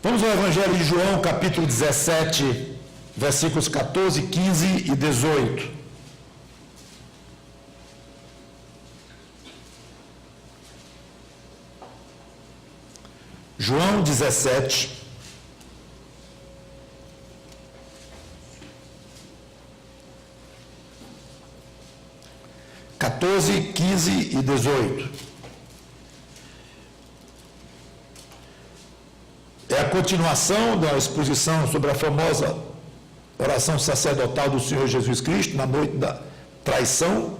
Vamos ao Evangelho de João, capítulo 17, versículos 14, 15 e 18. João 17, (14, 15 e 18). É a continuação da exposição sobre a famosa oração sacerdotal do Senhor Jesus Cristo, na noite da traição,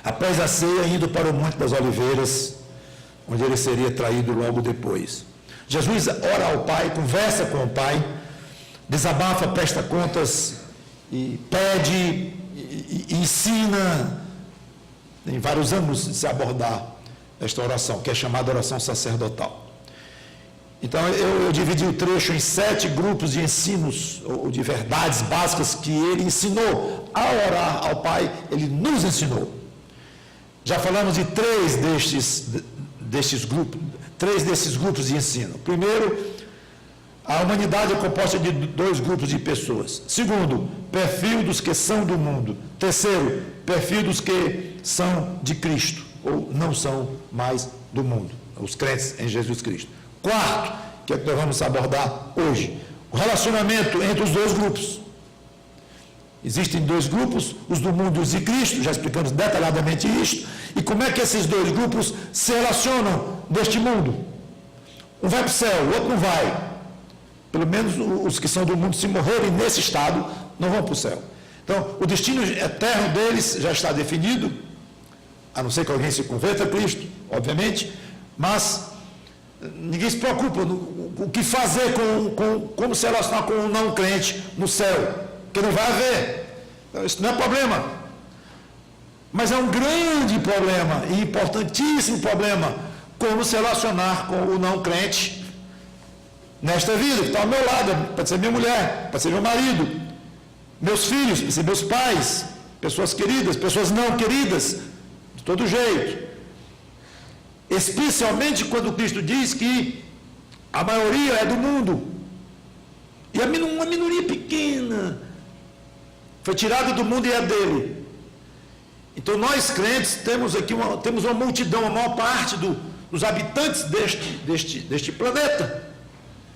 após a ceia, indo para o Monte das Oliveiras, onde ele seria traído logo depois. Jesus ora ao Pai, conversa com o Pai, desabafa, presta contas, e pede, e ensina. Tem vários ângulos de se abordar esta oração, que é chamada oração sacerdotal. Então, eu dividi o trecho em 7 grupos de ensinos, ou de verdades básicas que ele ensinou. Ao orar ao Pai, ele nos ensinou. Já falamos de 3 desses grupos de ensino. Primeiro, a humanidade é composta de 2 grupos de pessoas. Segundo, perfil dos que são do mundo. Terceiro, perfil dos que são de Cristo, ou não são mais do mundo, os crentes em Jesus Cristo. Quarto, que é o que nós vamos abordar hoje, o relacionamento entre os 2 grupos. Existem 2 grupos, os do mundo e os de Cristo, já explicamos detalhadamente isso, e como é que esses 2 grupos se relacionam neste mundo. Um vai para o céu, o outro não vai. Pelo menos os que são do mundo, se morrerem nesse estado, não vão para o céu. Então, o destino eterno deles já está definido, a não ser que alguém se converta a Cristo, obviamente, mas ninguém se preocupa o que fazer como se relacionar com um não crente no céu, porque não vai haver. Então, isso não é problema. Mas é um grande problema, e importantíssimo problema, como se relacionar com o não crente nesta vida, que está ao meu lado. Pode ser minha mulher, pode ser meu marido, meus filhos, pode ser meus pais, pessoas queridas, pessoas não queridas, de todo jeito. Especialmente quando Cristo diz que a maioria é do mundo, e uma minoria pequena foi tirada do mundo e é dele. Então nós crentes temos aqui temos uma multidão, a maior parte dos habitantes deste planeta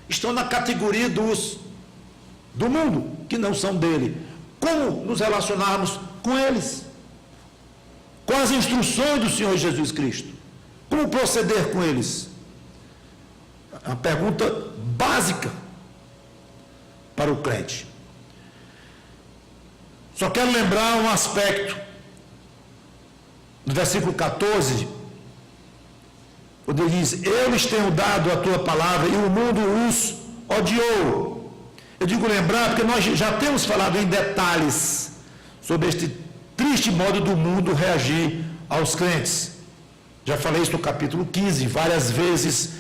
estão na categoria do mundo, que não são dele. Como nos relacionarmos com eles? Com as instruções do Senhor Jesus Cristo? Como proceder com eles? É uma pergunta básica para o crente. Só quero lembrar um aspecto do versículo 14, onde ele diz: eu lhes tenho dado a tua palavra e o mundo os odiou. Eu digo lembrar porque nós já temos falado em detalhes sobre este triste modo do mundo reagir aos crentes. Já falei isso no capítulo 15, várias vezes.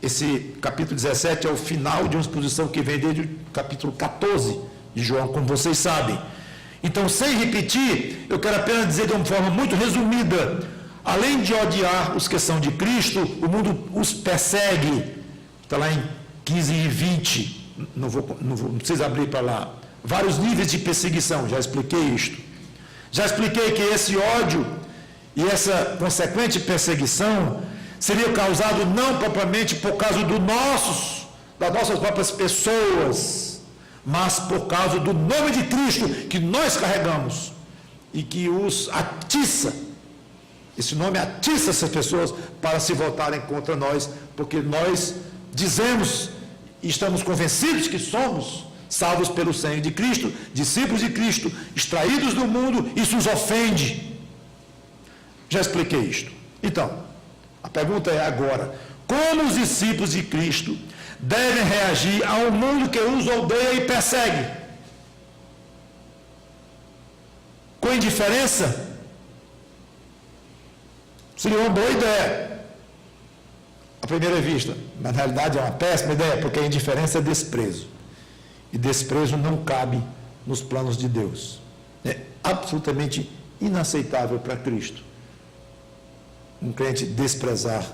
Esse capítulo 17 é o final de uma exposição que vem desde o capítulo 14 de João, como vocês sabem. Então, sem repetir, eu quero apenas dizer de uma forma muito resumida: além de odiar os que são de Cristo, o mundo os persegue. Está lá em 15 e 20, não precisa abrir para lá. Vários níveis de perseguição, já expliquei isto. Já expliquei que esse ódio e essa consequente perseguição seria causado não propriamente por causa das nossas próprias pessoas, mas por causa do nome de Cristo que nós carregamos e que os atiça. Esse nome atiça essas pessoas para se voltarem contra nós, porque nós dizemos e estamos convencidos que somos salvos pelo sangue de Cristo, discípulos de Cristo, extraídos do mundo. Isso os ofende. Já expliquei isto. Então, a pergunta é agora: como os discípulos de Cristo devem reagir a um mundo que os odeia e persegue? Com indiferença? Seria uma boa ideia à primeira vista, mas na realidade é uma péssima ideia, porque a indiferença é desprezo, e desprezo não cabe nos planos de Deus. É absolutamente inaceitável para Cristo um crente desprezar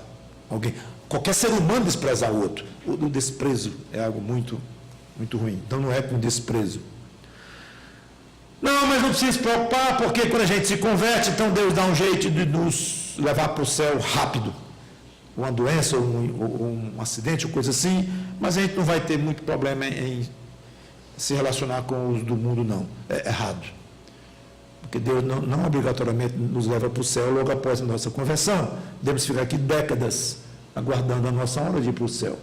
alguém. Qualquer ser humano desprezar o outro. O desprezo é algo muito, muito ruim. Então não é com desprezo. Não, mas não precisa se preocupar, porque quando a gente se converte, então Deus dá um jeito de nos levar para o céu rápido. Uma doença, ou um acidente, ou coisa assim, mas a gente não vai ter muito problema em se relacionar com os do mundo, não. É errado. Porque Deus não obrigatoriamente nos leva para o céu logo após a nossa conversão. Devemos ficar aqui décadas aguardando a nossa hora de ir para o céu.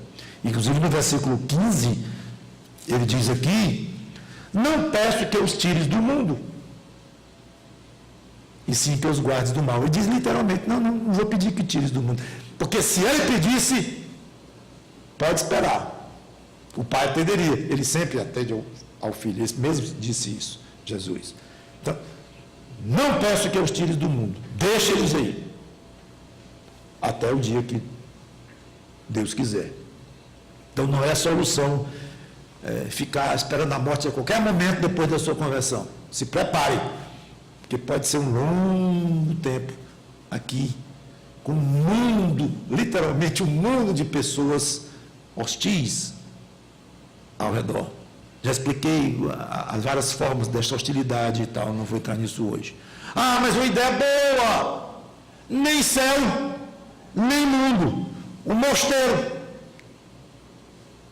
Inclusive no versículo 15, ele diz aqui: não peço que os tires do mundo, e sim que os guardes do mal. Ele diz literalmente: não vou pedir que tires do mundo. Porque se ele pedisse, pode esperar. O pai atenderia. Ele sempre atende ao filho. Ele mesmo disse isso, Jesus. Então, não peço que os tires do mundo. Deixa eles aí. Até o dia que Deus quiser. Então não é solução ficar esperando a morte a qualquer momento depois da sua conversão. Se prepare, porque pode ser um longo tempo aqui, com um mundo, literalmente um mundo de pessoas hostis ao redor. Já expliquei as várias formas desta hostilidade e tal, não vou entrar nisso hoje. Ah, mas uma ideia boa! Nem céu, nem mundo. Um mosteiro.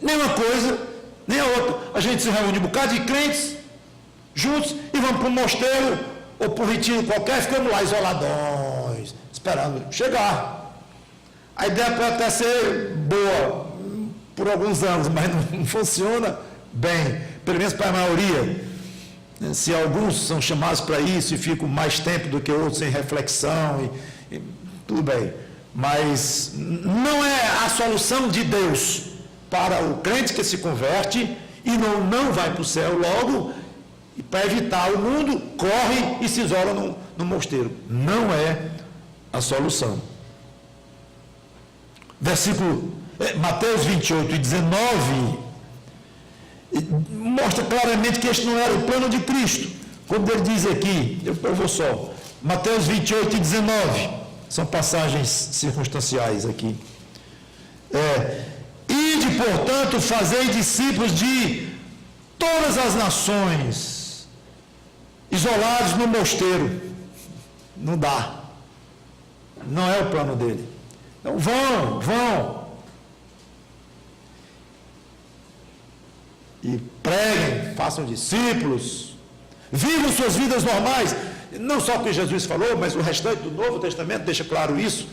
Nem uma coisa, nem a outra. A gente se reúne um bocado de crentes juntos e vamos para um mosteiro ou para um retiro qualquer, ficamos lá isoladões, esperando chegar. A ideia pode até ser boa por alguns anos, mas não funciona bem, pelo menos para a maioria. Se alguns são chamados para isso e ficam mais tempo do que outros em reflexão, e tudo bem. Mas não é a solução de Deus para o crente que se converte e não vai para o céu logo, e para evitar o mundo, corre e se isola no mosteiro. Não é a solução. Versículo Mateus 28 e 19 mostra claramente que este não era o plano de Cristo. Quando ele diz aqui, eu vou só, Mateus 28 e 19, são passagens circunstanciais aqui. Ide, portanto, fazei discípulos de todas as nações, isolados no mosteiro. Não dá. Não é o plano dele. Então vão. E preguem, façam discípulos, vivam suas vidas normais, não só o que Jesus falou, mas o restante do Novo Testamento deixa claro isso,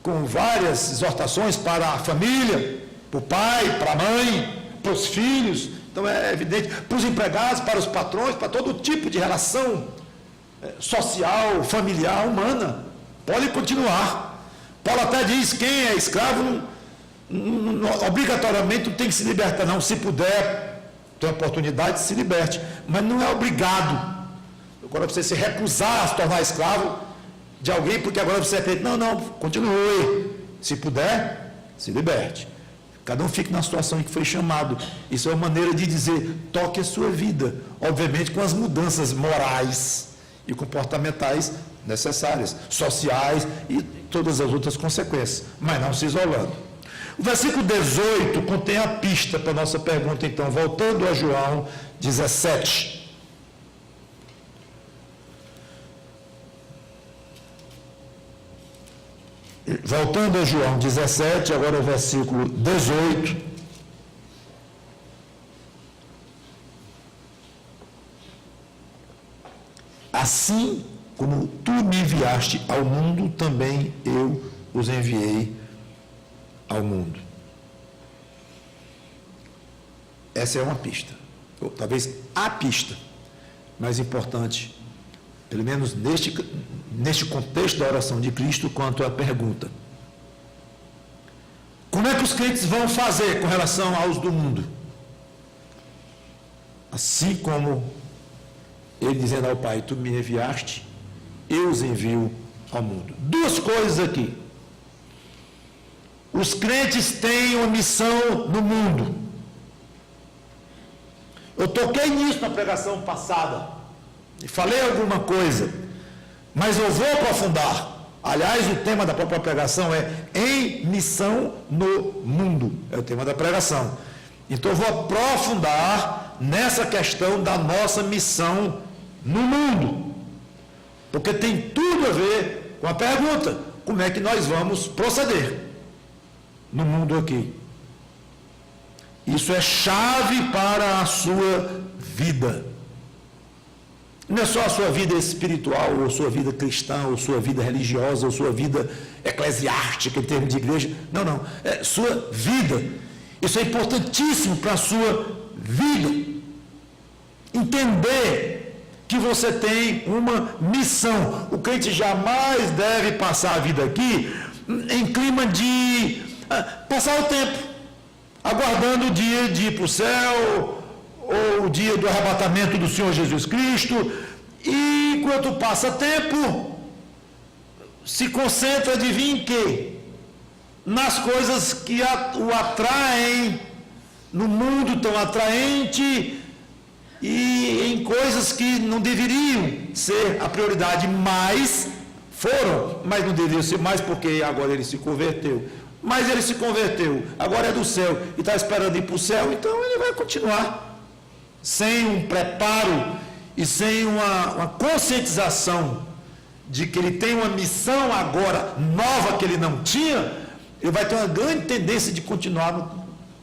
com várias exortações para a família, para o pai, para a mãe, para os filhos, então é evidente, para os empregados, para os patrões, para todo tipo de relação social, familiar, humana. Pode continuar. Paulo até diz: quem é escravo obrigatoriamente tem que se libertar, não, se puder, tem a oportunidade de se liberte, mas não é obrigado. Agora você se recusar a se tornar escravo de alguém, porque agora você acredita, não, continue, se puder, se liberte. Cada um fica na situação em que foi chamado. Isso é uma maneira de dizer: toque a sua vida, obviamente com as mudanças morais e comportamentais necessárias, sociais e todas as outras consequências, mas não se isolando. O versículo 18 contém a pista para a nossa pergunta, então, voltando a João 17. Voltando a João 17, agora o versículo 18. Assim como tu me enviaste ao mundo, também eu os enviei ao mundo. Essa é uma pista, ou talvez a pista mais importante, pelo menos neste contexto da oração de Cristo, quanto à pergunta: como é que os crentes vão fazer com relação aos do mundo? Assim como ele dizendo ao Pai: tu me enviaste, eu os envio ao mundo. Duas coisas aqui. Os crentes têm uma missão no mundo. Eu toquei nisso na pregação passada e falei alguma coisa, mas eu vou aprofundar Aliás, o tema da própria pregação é em missão no mundo. É o tema da pregação. Então eu vou aprofundar nessa questão da nossa missão no mundo. Porque tem tudo a ver com a pergunta: como é que nós vamos proceder no mundo aqui? Isso é chave para a sua vida. Não é só a sua vida espiritual, ou sua vida cristã, ou sua vida religiosa, ou sua vida eclesiástica, em termos de igreja. Não, não. É sua vida. Isso é importantíssimo para a sua vida. Entender que você tem uma missão. O crente jamais deve passar a vida aqui em clima de passar o tempo, aguardando o dia de ir para o céu, ou o dia do arrebatamento do Senhor Jesus Cristo, e enquanto passa tempo, se concentra, adivinha em quê? Nas coisas que o atraem, no mundo tão atraente, e em coisas que não deveriam ser a prioridade, mas foram, mas não deveriam ser mais porque agora ele se converteu. Mas ele se converteu, agora é do céu, e está esperando ir para o céu, então ele vai continuar sem um preparo e sem uma conscientização de que ele tem uma missão agora nova que ele não tinha. Ele vai ter uma grande tendência de continuar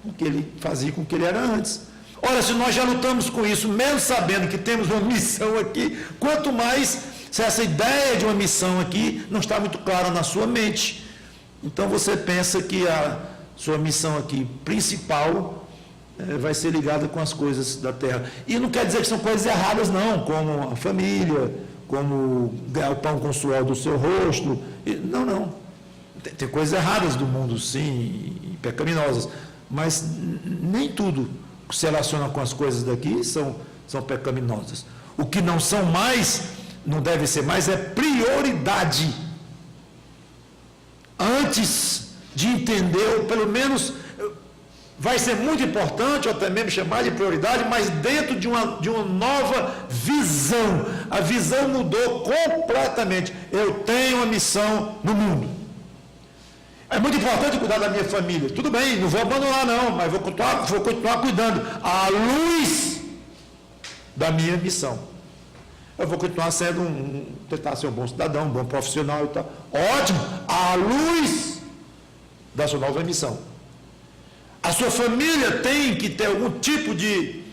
com o que ele fazia, com o que ele era antes. Ora, se nós já lutamos com isso, mesmo sabendo que temos uma missão aqui, quanto mais se essa ideia de uma missão aqui não está muito clara na sua mente. Então você pensa que a sua missão aqui principal vai ser ligada com as coisas da terra. E não quer dizer que são coisas erradas, não, como a família, como ganhar o pão com o suor do seu rosto. Não, não. Tem coisas erradas do mundo, sim, e pecaminosas, mas nem tudo que se relaciona com as coisas daqui são pecaminosas. O que não são mais, não deve ser mais, é prioridade. Antes de entender, ou pelo menos vai ser muito importante, ou até mesmo chamar de prioridade, mas dentro de uma nova visão. A visão mudou completamente. Eu tenho uma missão no mundo. É muito importante cuidar da minha família. Tudo bem, não vou abandonar não, mas vou continuar cuidando à luz da minha missão. Eu vou continuar sendo tentar ser um bom cidadão, um bom profissional e tal. Ótimo, à luz da sua nova missão. A sua família tem que ter algum tipo de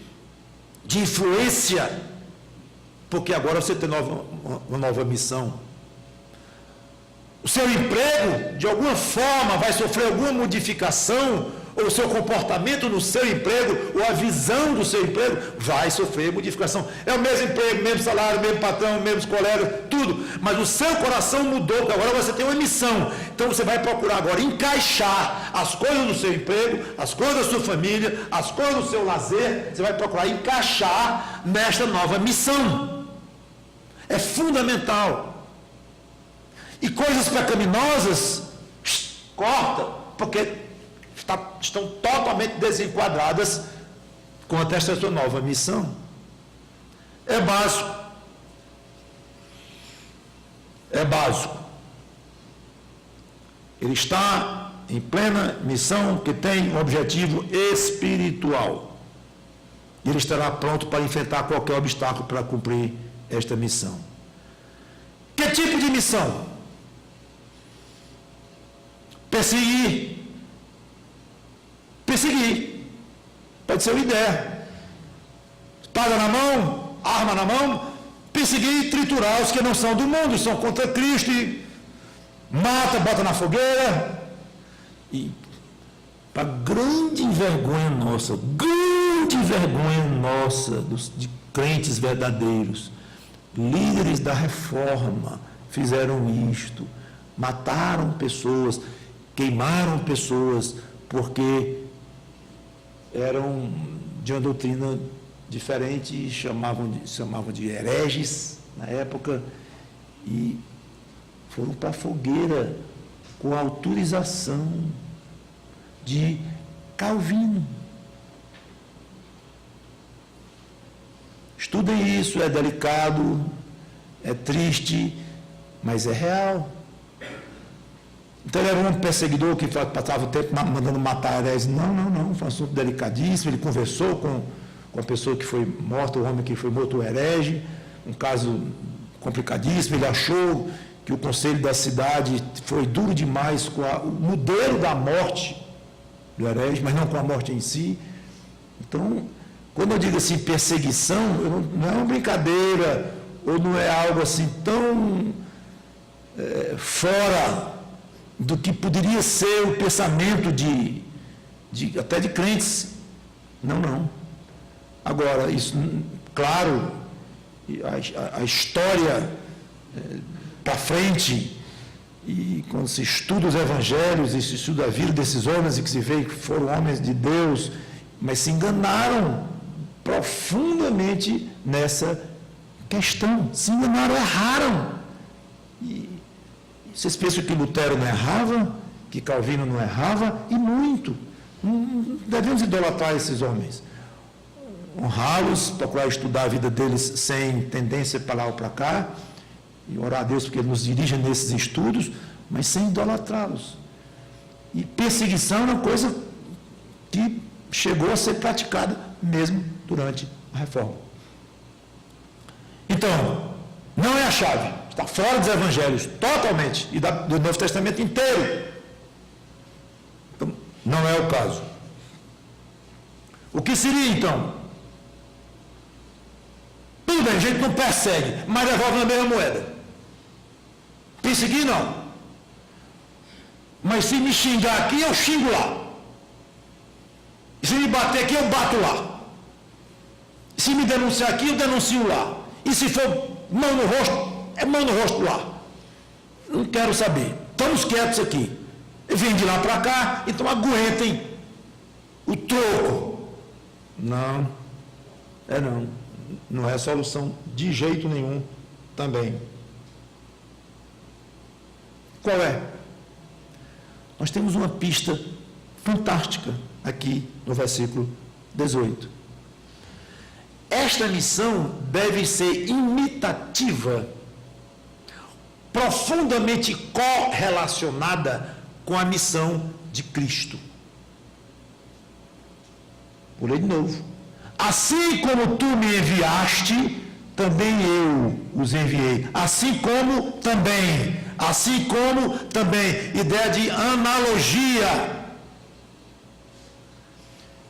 influência, porque agora você tem uma nova missão. O seu emprego, de alguma forma, vai sofrer alguma modificação, ou o seu comportamento no seu emprego, ou a visão do seu emprego, vai sofrer modificação. É o mesmo emprego, mesmo salário, mesmo patrão, mesmos colegas, tudo. Mas o seu coração mudou, porque agora você tem uma missão. Então você vai procurar agora encaixar as coisas do seu emprego, as coisas da sua família, as coisas do seu lazer, você vai procurar encaixar nesta nova missão. É fundamental. E coisas pecaminosas, corta, porque estão totalmente desenquadradas com esta sua nova missão. É básico. É básico. Ele está em plena missão que tem um objetivo espiritual. Ele estará pronto para enfrentar qualquer obstáculo para cumprir esta missão. Que tipo de missão? Perseguir. Pode ser uma ideia. Espada na mão, arma na mão, perseguir e triturar os que não são do mundo, são contra Cristo, e mata, bota na fogueira. E para grande vergonha nossa, de crentes verdadeiros, líderes da reforma fizeram isto, mataram pessoas, queimaram pessoas, porque eram de uma doutrina diferente e chamavam de hereges na época, e foram para a fogueira com a autorização de Calvino. Estudem isso, é delicado, é triste, mas é real. Então ele era um homem perseguidor que passava o tempo mandando matar heréis. Não, foi um assunto delicadíssimo. Ele conversou com a pessoa que foi morta, o homem que foi morto, o herege, um caso complicadíssimo. Ele achou que o conselho da cidade foi duro demais com o modelo da morte do herege, mas não com a morte em si. Então, quando eu digo assim, perseguição, não é uma brincadeira, ou não é algo assim tão fora do que poderia ser o pensamento até de crentes. Não. Agora, isso, claro, a história para frente, e quando se estuda os evangelhos, e se estuda a vida desses homens, e que se vê que foram homens de Deus, mas se enganaram profundamente nessa questão, se enganaram, erraram. E vocês pensam que Lutero não errava, que Calvino não errava, e muito. Não devemos idolatrar esses homens, honrá-los, procurar estudar a vida deles sem tendência para lá ou para cá, e orar a Deus porque Ele nos dirija nesses estudos, mas sem idolatrá-los. E perseguição é uma coisa que chegou a ser praticada mesmo durante a Reforma. Então, não é a chave, está fora dos evangelhos, totalmente, e do Novo Testamento inteiro. Então, não é o caso. O que seria então? Tudo bem, a gente não persegue, mas devolve na mesma moeda. Perseguir não. Mas se me xingar aqui, eu xingo lá. Se me bater aqui, eu bato lá. Se me denunciar aqui, eu denuncio lá. E se for mão no rosto, é mão no rosto lá. Não quero saber. Estamos quietos aqui. Vem de lá para cá, então aguentem o troco. Não. Não é solução de jeito nenhum também. Qual é? Nós temos uma pista fantástica aqui no versículo 18. Esta missão deve ser imitativa, profundamente correlacionada com a missão de Cristo. Vou ler de novo. Assim como tu me enviaste, também eu os enviei. Assim como também. Ideia de analogia.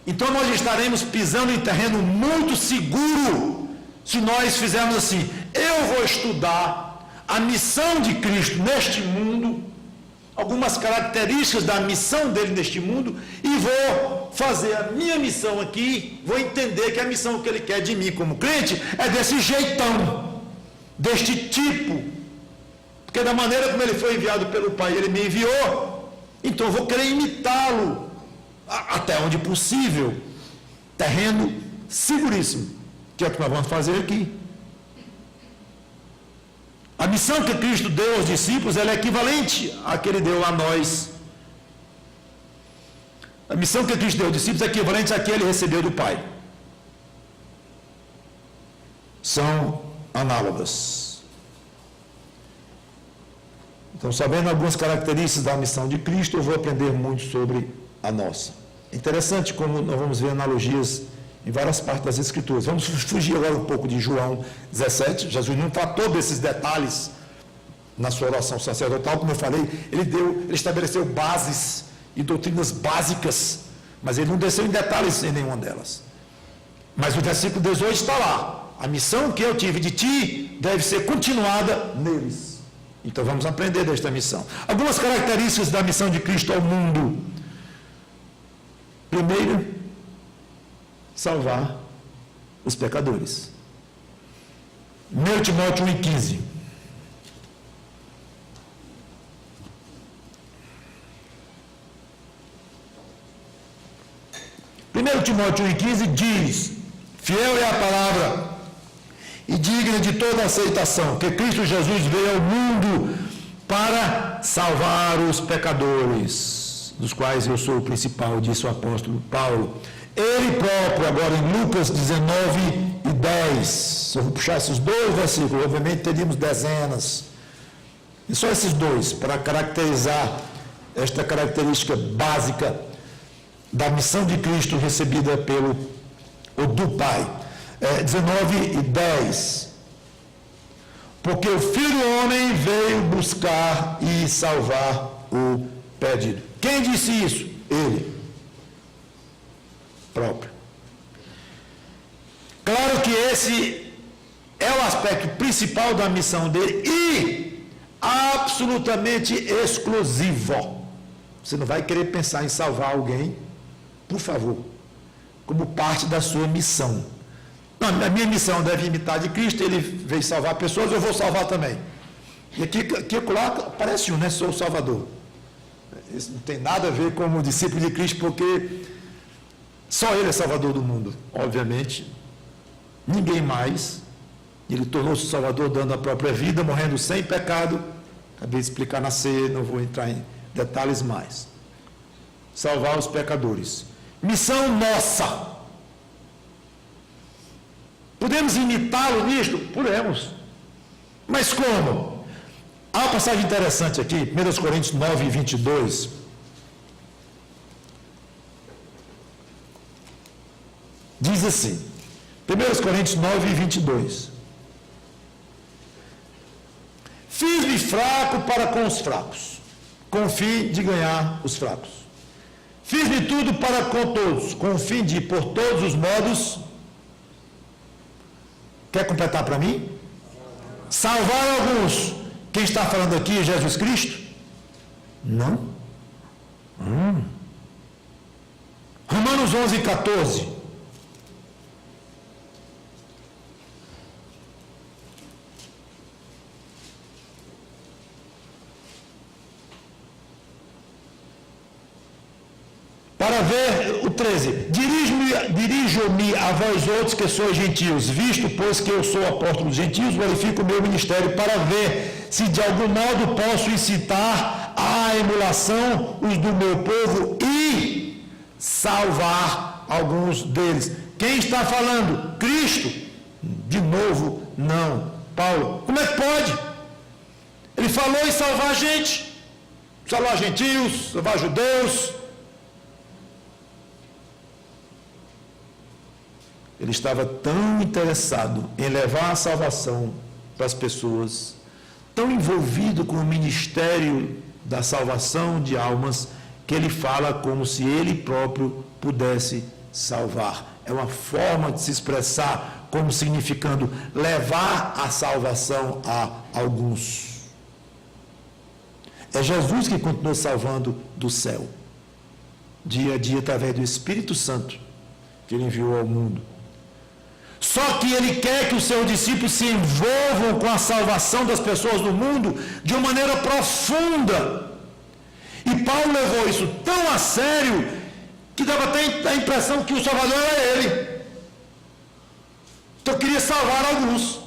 Então nós estaremos pisando em terreno muito seguro se nós fizermos assim. Eu vou estudar a missão de Cristo neste mundo, algumas características da missão dele neste mundo, e vou fazer a minha missão aqui, vou entender que a missão que ele quer de mim como crente é desse jeitão, deste tipo, porque da maneira como ele foi enviado pelo Pai, ele me enviou, então eu vou querer imitá-lo, até onde possível. Terreno seguríssimo, que é o que nós vamos fazer aqui. A missão que Cristo deu aos discípulos, ela é equivalente à que Ele deu a nós. A missão que Cristo deu aos discípulos é equivalente à que Ele recebeu do Pai. São análogas. Então, sabendo algumas características da missão de Cristo, eu vou aprender muito sobre a nossa. É interessante como nós vamos ver analogias em várias partes das Escrituras. Vamos fugir agora um pouco de João 17. Jesus não tratou desses detalhes na sua oração sacerdotal, como eu falei, ele estabeleceu bases e doutrinas básicas, mas ele não desceu em detalhes em nenhuma delas. Mas o versículo 18 está lá. A missão que eu tive de ti deve ser continuada neles. Então vamos aprender desta missão. Algumas características da missão de Cristo ao mundo. Primeiro, salvar os pecadores. 1 Timóteo 1,15. Timóteo 1,15 diz: fiel é a palavra e digna de toda aceitação, que Cristo Jesus veio ao mundo para salvar os pecadores, dos quais eu sou o principal, disse o apóstolo Paulo. Ele próprio, agora em Lucas 19:10, se eu vou puxar esses dois versículos, obviamente teríamos dezenas, e só esses dois, para caracterizar esta característica básica da missão de Cristo recebida do Pai. 19:10. Porque o Filho do Homem veio buscar e salvar o perdido. Quem disse isso? Ele próprio. Claro que esse é o aspecto principal da missão dele e absolutamente exclusivo. Você não vai querer pensar em salvar alguém, por favor, como parte da sua missão. Não, a minha missão deve imitar de Cristo, ele veio salvar pessoas, eu vou salvar também. E aqui aparece né? Sou o Salvador. Isso não tem nada a ver com o discípulo de Cristo, porque só ele é Salvador do mundo, obviamente. Ninguém mais. Ele tornou-se Salvador dando a própria vida, morrendo sem pecado. Acabei de explicar na ceia, não vou entrar em detalhes mais. Salvar os pecadores. Missão nossa. Podemos imitá-lo nisto? Podemos. Mas como? Há uma passagem interessante aqui, 1 Coríntios 9:22. Diz assim, 1 Coríntios 9:22. Fiz-me fraco para com os fracos, com o fim de ganhar os fracos. Fiz-me tudo para com todos, com o fim de, por todos os modos, quer completar para mim? Salvar alguns. Quem está falando aqui é Jesus Cristo? Não. Romanos 11:14. Para ver o 13, dirijo-me a vós outros que sois gentios, visto, pois que eu sou apóstolo dos gentios, verifico o meu ministério para ver se de algum modo posso incitar à emulação os do meu povo e salvar alguns deles. Quem está falando? Cristo? De novo, não. Paulo, como é que pode? Ele falou em salvar a gente, salvar gentios, salvar judeus. Ele estava tão interessado em levar a salvação para as pessoas, tão envolvido com o ministério da salvação de almas, que ele fala como se ele próprio pudesse salvar. É uma forma de se expressar como significando levar a salvação a alguns. É Jesus que continua salvando do céu, dia a dia, através do Espírito Santo, que ele enviou ao mundo. Só que ele quer que os seus discípulos se envolvam com a salvação das pessoas do mundo de uma maneira profunda. E Paulo levou isso tão a sério que dava até a impressão que o Salvador era ele. Então queria salvar alguns.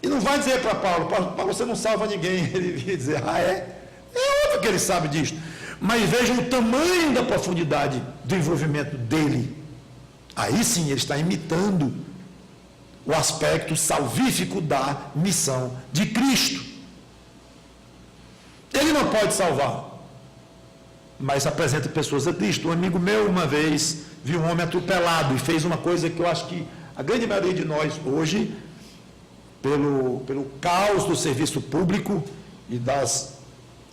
E não vai dizer para Paulo, você não salva ninguém. Ele ia dizer, é óbvio que ele sabe disso. Mas vejam o tamanho da profundidade do envolvimento dele. Aí sim ele está imitando o aspecto salvífico da missão de Cristo. Ele não pode salvar, mas apresenta pessoas a Cristo. Um amigo meu uma vez viu um homem atropelado e fez uma coisa que eu acho que a grande maioria de nós hoje, pelo caos do serviço público e das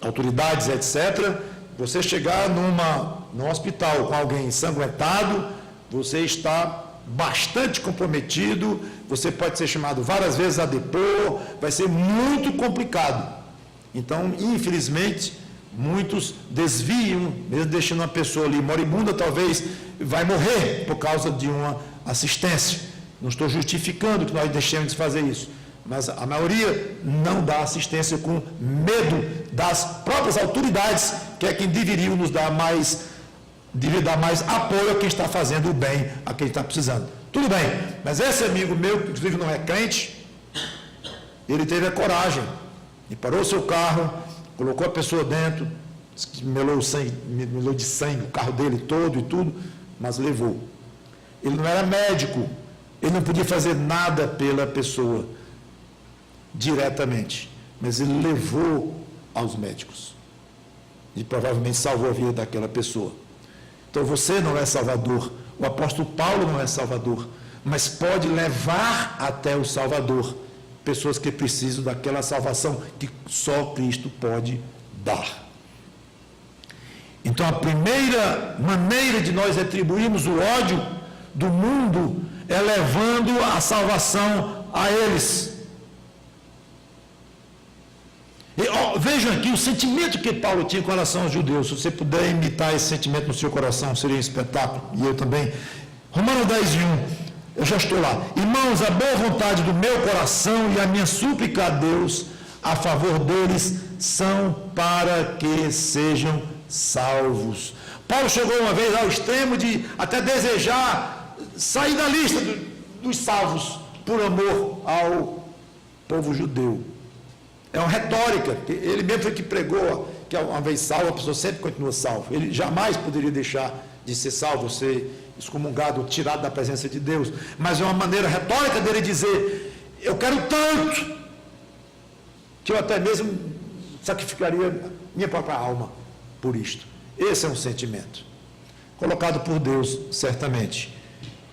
autoridades, etc., você chegar num hospital com alguém ensanguentado, você está bastante comprometido, você pode ser chamado várias vezes a depor, vai ser muito complicado. Então, infelizmente, muitos desviam, mesmo deixando uma pessoa ali moribunda, talvez vai morrer por causa de uma assistência. Não estou justificando que nós deixemos de fazer isso, mas a maioria não dá assistência com medo das próprias autoridades, que é quem deveriam nos dar mais apoio a quem está fazendo o bem, a quem está precisando. Tudo bem, mas esse amigo meu, que inclusive não é crente, ele teve a coragem e parou o seu carro, colocou a pessoa dentro, melou de sangue o carro dele todo e tudo, mas levou. Ele não era médico, ele não podia fazer nada pela pessoa diretamente, mas ele levou aos médicos. e provavelmente salvou a vida daquela pessoa. Então você não é salvador, o apóstolo Paulo não é salvador, mas pode levar até o Salvador pessoas que precisam daquela salvação que só Cristo pode dar. Então a primeira maneira de nós retribuirmos o ódio do mundo é levando a salvação a eles. E, vejam aqui o sentimento que Paulo tinha com relação aos judeus. Se você puder imitar esse sentimento no seu coração, seria um espetáculo. E eu também. Romanos 10:1, eu já estou lá. Irmãos, a boa vontade do meu coração e a minha súplica a Deus a favor deles são para que sejam salvos. Paulo chegou uma vez ao extremo de até desejar sair da lista dos salvos por amor ao povo judeu. É uma retórica, ele mesmo foi que pregou que uma vez salvo, a pessoa sempre continua salvo. Ele jamais poderia deixar de ser salvo, ser excomungado, tirado da presença de Deus. Mas é uma maneira retórica dele dizer, eu quero tanto, que eu até mesmo sacrificaria minha própria alma por isto. Esse é um sentimento, colocado por Deus, certamente.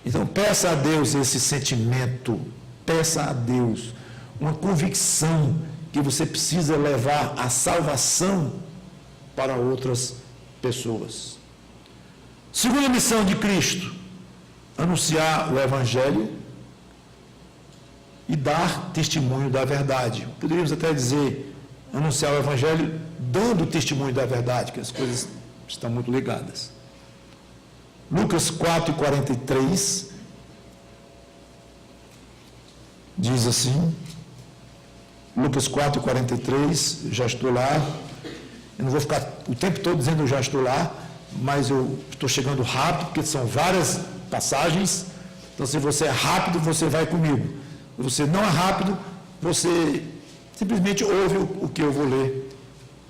Então peça a Deus esse sentimento, peça a Deus uma convicção que você precisa levar a salvação para outras pessoas. Segunda missão de Cristo, anunciar o Evangelho e dar testemunho da verdade. Poderíamos até dizer, anunciar o Evangelho dando testemunho da verdade, que as coisas estão muito ligadas. Lucas 4:43 diz assim, Lucas 4:43, já estou lá, eu não vou ficar o tempo todo dizendo eu já estou lá, mas eu estou chegando rápido, porque são várias passagens, então se você é rápido, você vai comigo. Se você não é rápido, você simplesmente ouve o que eu vou ler.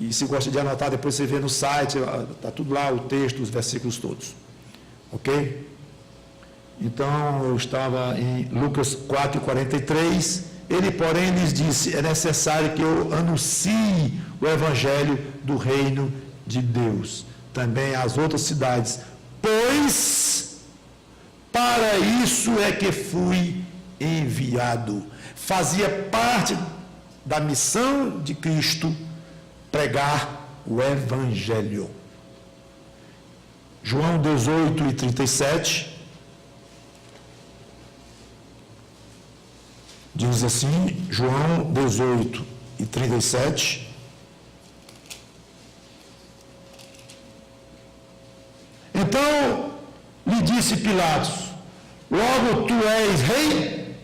E se gosta de anotar, depois você vê no site, está tudo lá, o texto, os versículos todos. Ok? Então, eu estava em Lucas 4:43, ele, porém, lhes disse, é necessário que eu anuncie o Evangelho do reino de Deus, também às outras cidades, pois para isso é que fui enviado. Fazia parte da missão de Cristo pregar o Evangelho. João 18:37 diz assim, João 18:37, então lhe disse Pilatos, logo tu és rei?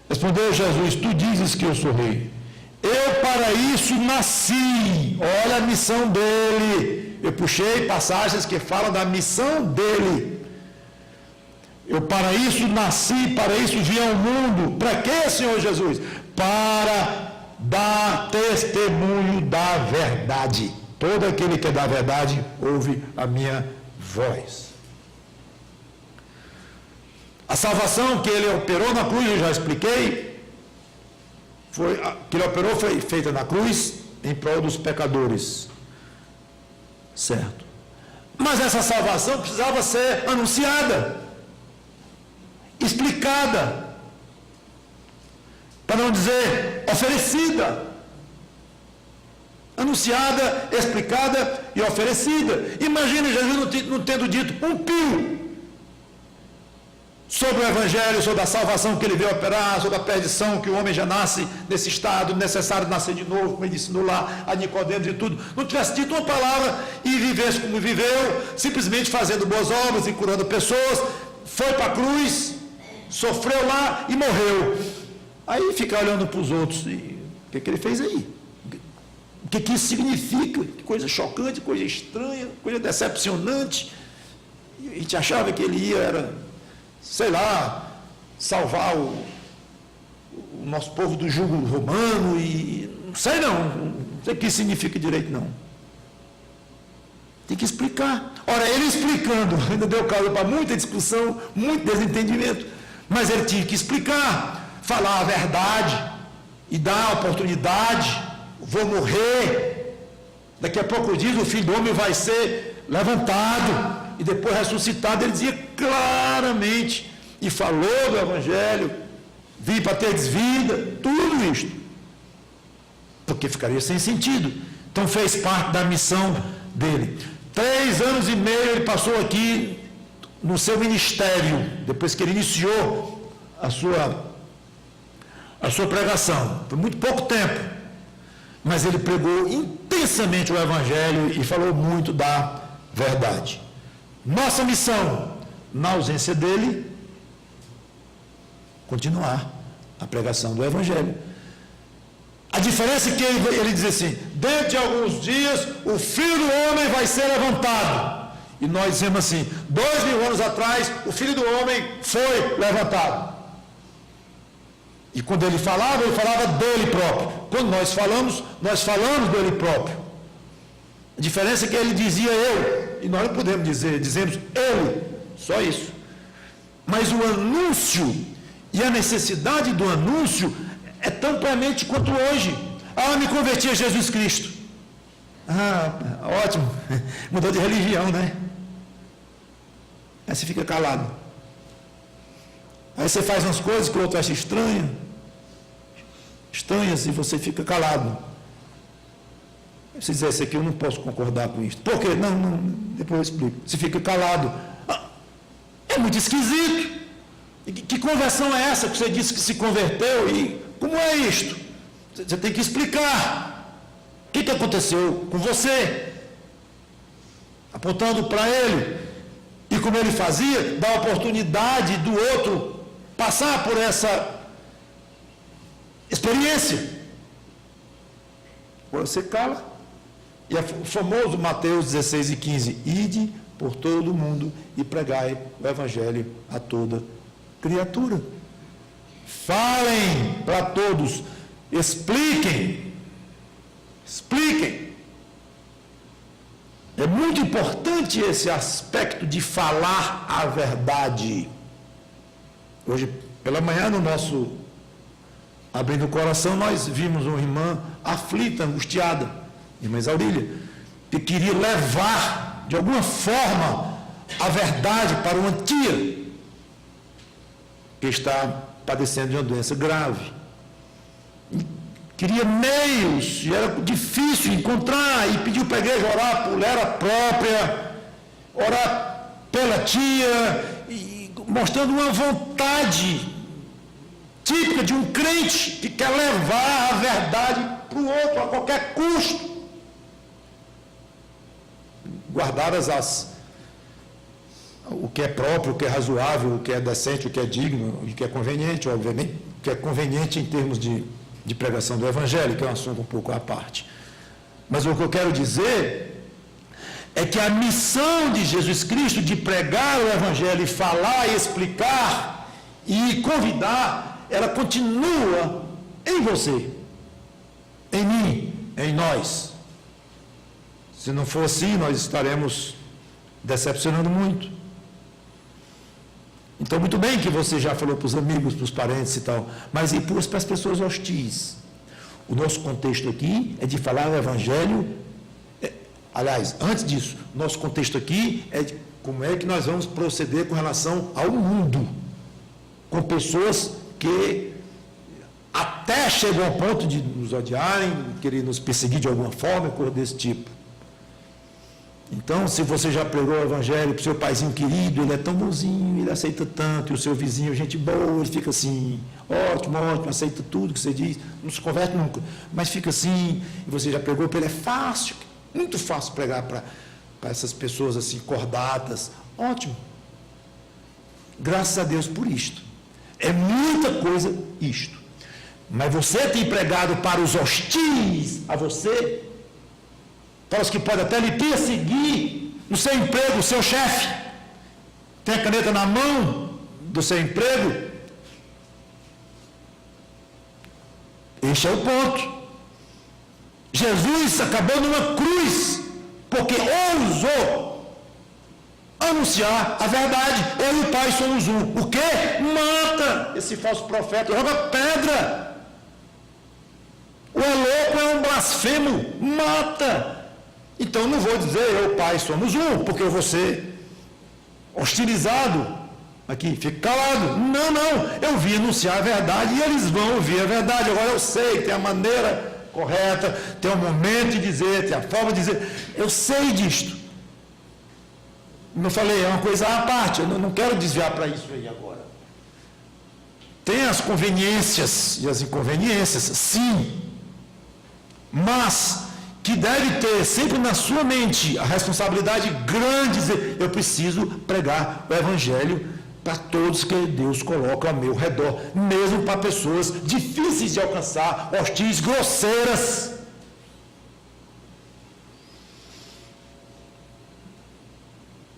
Respondeu Jesus, tu dizes que eu sou rei. Eu para isso nasci. Olha a missão dele. Eu puxei passagens que falam da missão dele. Eu para isso nasci, para isso vim ao mundo. Para quê, Senhor Jesus? Para dar testemunho da verdade. Todo aquele que é da verdade ouve a minha voz. A salvação que ele operou na cruz, eu já expliquei, que ele operou foi feita na cruz em prol dos pecadores. Certo. Mas essa salvação precisava ser anunciada, explicada, para não dizer oferecida. Anunciada, explicada e oferecida. Imagine Jesus não tendo dito um pio sobre o Evangelho, sobre a salvação que ele veio operar, sobre a perdição, que o homem já nasce nesse estado, necessário nascer de novo, como ele ensinou lá a Nicodemos e tudo. Não tivesse dito uma palavra e vivesse como viveu, simplesmente fazendo boas obras e curando pessoas, foi para a cruz, sofreu lá e morreu. Aí fica olhando para os outros, e o que ele fez aí? O que isso significa? Que coisa chocante, coisa estranha, coisa decepcionante. E a gente achava que ele ia, sei lá, salvar o nosso povo do jugo romano, e não sei o que isso significa direito não. Tem que explicar. Ora, ele explicando, ainda deu causa para muita discussão, muito desentendimento, mas ele tinha que explicar, falar a verdade e dar a oportunidade. Vou morrer, Daqui a pouco diz, o Filho do Homem vai ser levantado e depois ressuscitado. Ele dizia claramente e falou do Evangelho, vim para ter vida, tudo isto. Porque ficaria sem sentido. Então fez parte da missão dele. 3 anos e meio ele passou aqui no seu ministério, depois que ele iniciou a sua pregação. Foi muito pouco tempo, mas ele pregou intensamente o Evangelho e falou muito da verdade. Nossa missão, na ausência dele, continuar a pregação do Evangelho. A diferença é que ele diz assim, dentro de alguns dias o Filho do Homem vai ser levantado. E nós dizemos assim, 2000 anos atrás o Filho do Homem foi levantado. E quando ele falava dele próprio. Quando nós falamos dele próprio. A diferença é que ele dizia eu, e nós não podemos dizer, dizemos ele, só isso. Mas o anúncio e a necessidade do anúncio é tão premente quanto hoje. Me converti a Jesus Cristo. Ótimo, mudou de religião, né? Aí você fica calado. Aí você faz umas coisas que o outro acha estranhas e você fica calado. Você diz, esse aqui eu não posso concordar com isso. Por quê? Não, depois eu explico. Você fica calado. É muito esquisito. Que conversão é essa que você disse que se converteu? E como é isto? Você tem que explicar. O que aconteceu com você? Apontando para ele. E como ele fazia, dá a oportunidade do outro passar por essa experiência. Agora você cala. E é o famoso Mateus 16:15. Ide por todo o mundo e pregai o Evangelho a toda criatura. Falem para todos. Expliquem. É muito importante esse aspecto de falar a verdade. Hoje, pela manhã, no nosso Abrindo o Coração, nós vimos uma irmã aflita, angustiada, irmã Isaurília, que queria levar, de alguma forma, a verdade para uma tia que está padecendo de uma doença grave. Queria meios, e era difícil encontrar, e pediu para a igreja orar por ela própria, orar pela tia, e mostrando uma vontade típica de um crente que quer levar a verdade para o outro a qualquer custo. Guardadas o que é próprio, o que é razoável, o que é decente, o que é digno, o que é conveniente, obviamente, o que é conveniente em termos de pregação do Evangelho, que é um assunto um pouco à parte. Mas o que eu quero dizer é que a missão de Jesus Cristo de pregar o Evangelho e falar e explicar e convidar, ela continua em você, em mim, em nós. Se não for assim, nós estaremos decepcionando muito. Então, muito bem que você já falou para os amigos, para os parentes e tal, mas e para as pessoas hostis? O nosso contexto aqui é de falar o Evangelho. Aliás, antes disso, nosso contexto aqui é de como é que nós vamos proceder com relação ao mundo, com pessoas que até chegam ao ponto de nos odiarem, querer nos perseguir de alguma forma, coisa desse tipo. Então, se você já pregou o Evangelho para o seu paizinho querido, ele é tão bonzinho, ele aceita tanto, e o seu vizinho, gente boa, ele fica assim, ótimo, aceita tudo que você diz, não se converte nunca, mas fica assim, e você já pregou para ele, é fácil, muito fácil pregar para essas pessoas assim, cordatas, ótimo. Graças a Deus por isto. É muita coisa isto. Mas você tem pregado para os hostis a você, para os que podem até lhe perseguir no seu emprego, o seu chefe, tem a caneta na mão do seu emprego. Este é o ponto. Jesus acabou numa cruz, porque ousou anunciar a verdade. Eu e o Pai somos um. O quê? Mata esse falso profeta, joga pedra. O é louco, é um blasfemo, mata. Então não vou dizer eu, Pai, somos um, porque eu vou ser hostilizado aqui, fico calado. Não, eu vim anunciar a verdade e eles vão ouvir a verdade. Agora eu sei que tem a maneira correta, tem o momento de dizer, tem a forma de dizer. Eu sei disto. Como eu falei, é uma coisa à parte, eu não quero desviar para isso aí agora. Tem as conveniências e as inconveniências, sim, mas que deve ter sempre na sua mente a responsabilidade grande de dizer, eu preciso pregar o Evangelho para todos que Deus coloca ao meu redor, mesmo para pessoas difíceis de alcançar, hostis, grosseiras.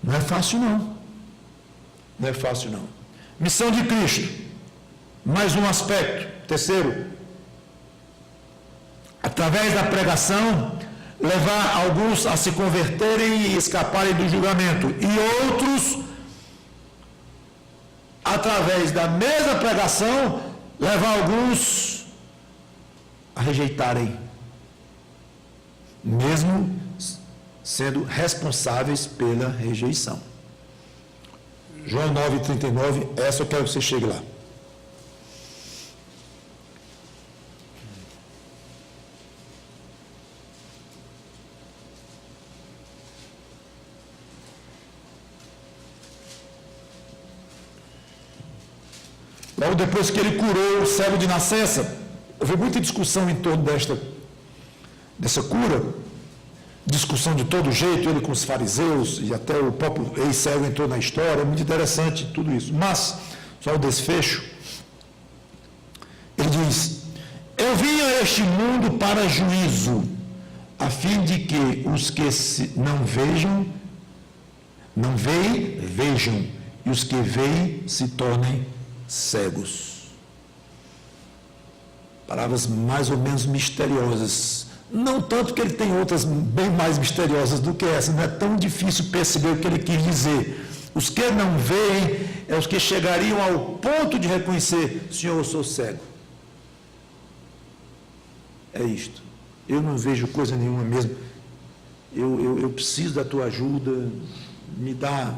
Não é fácil não. Não é fácil não. Missão de Cristo. Mais um aspecto. Terceiro. Através da pregação, levar alguns a se converterem e escaparem do julgamento. E outros, através da mesma pregação, levar alguns a rejeitarem. Mesmo sendo responsáveis pela rejeição. João 9,39, essa eu quero que você chegue lá. Logo depois que ele curou o cego de nascença, houve muita discussão em torno dessa cura. Discussão de todo jeito, ele com os fariseus, e até o próprio ex-cego entrou na história, é muito interessante tudo isso. Mas, só o desfecho, ele diz, eu vim a este mundo para juízo, a fim de que os que não veem, vejam, e os que veem se tornem cegos. Palavras mais ou menos misteriosas. Não tanto que ele tem outras bem mais misteriosas do que essa, não é tão difícil perceber o que ele quis dizer. Os que não veem é os que chegariam ao ponto de reconhecer, Senhor, eu sou cego. É isto. Eu não vejo coisa nenhuma mesmo. Eu preciso da tua ajuda, me dá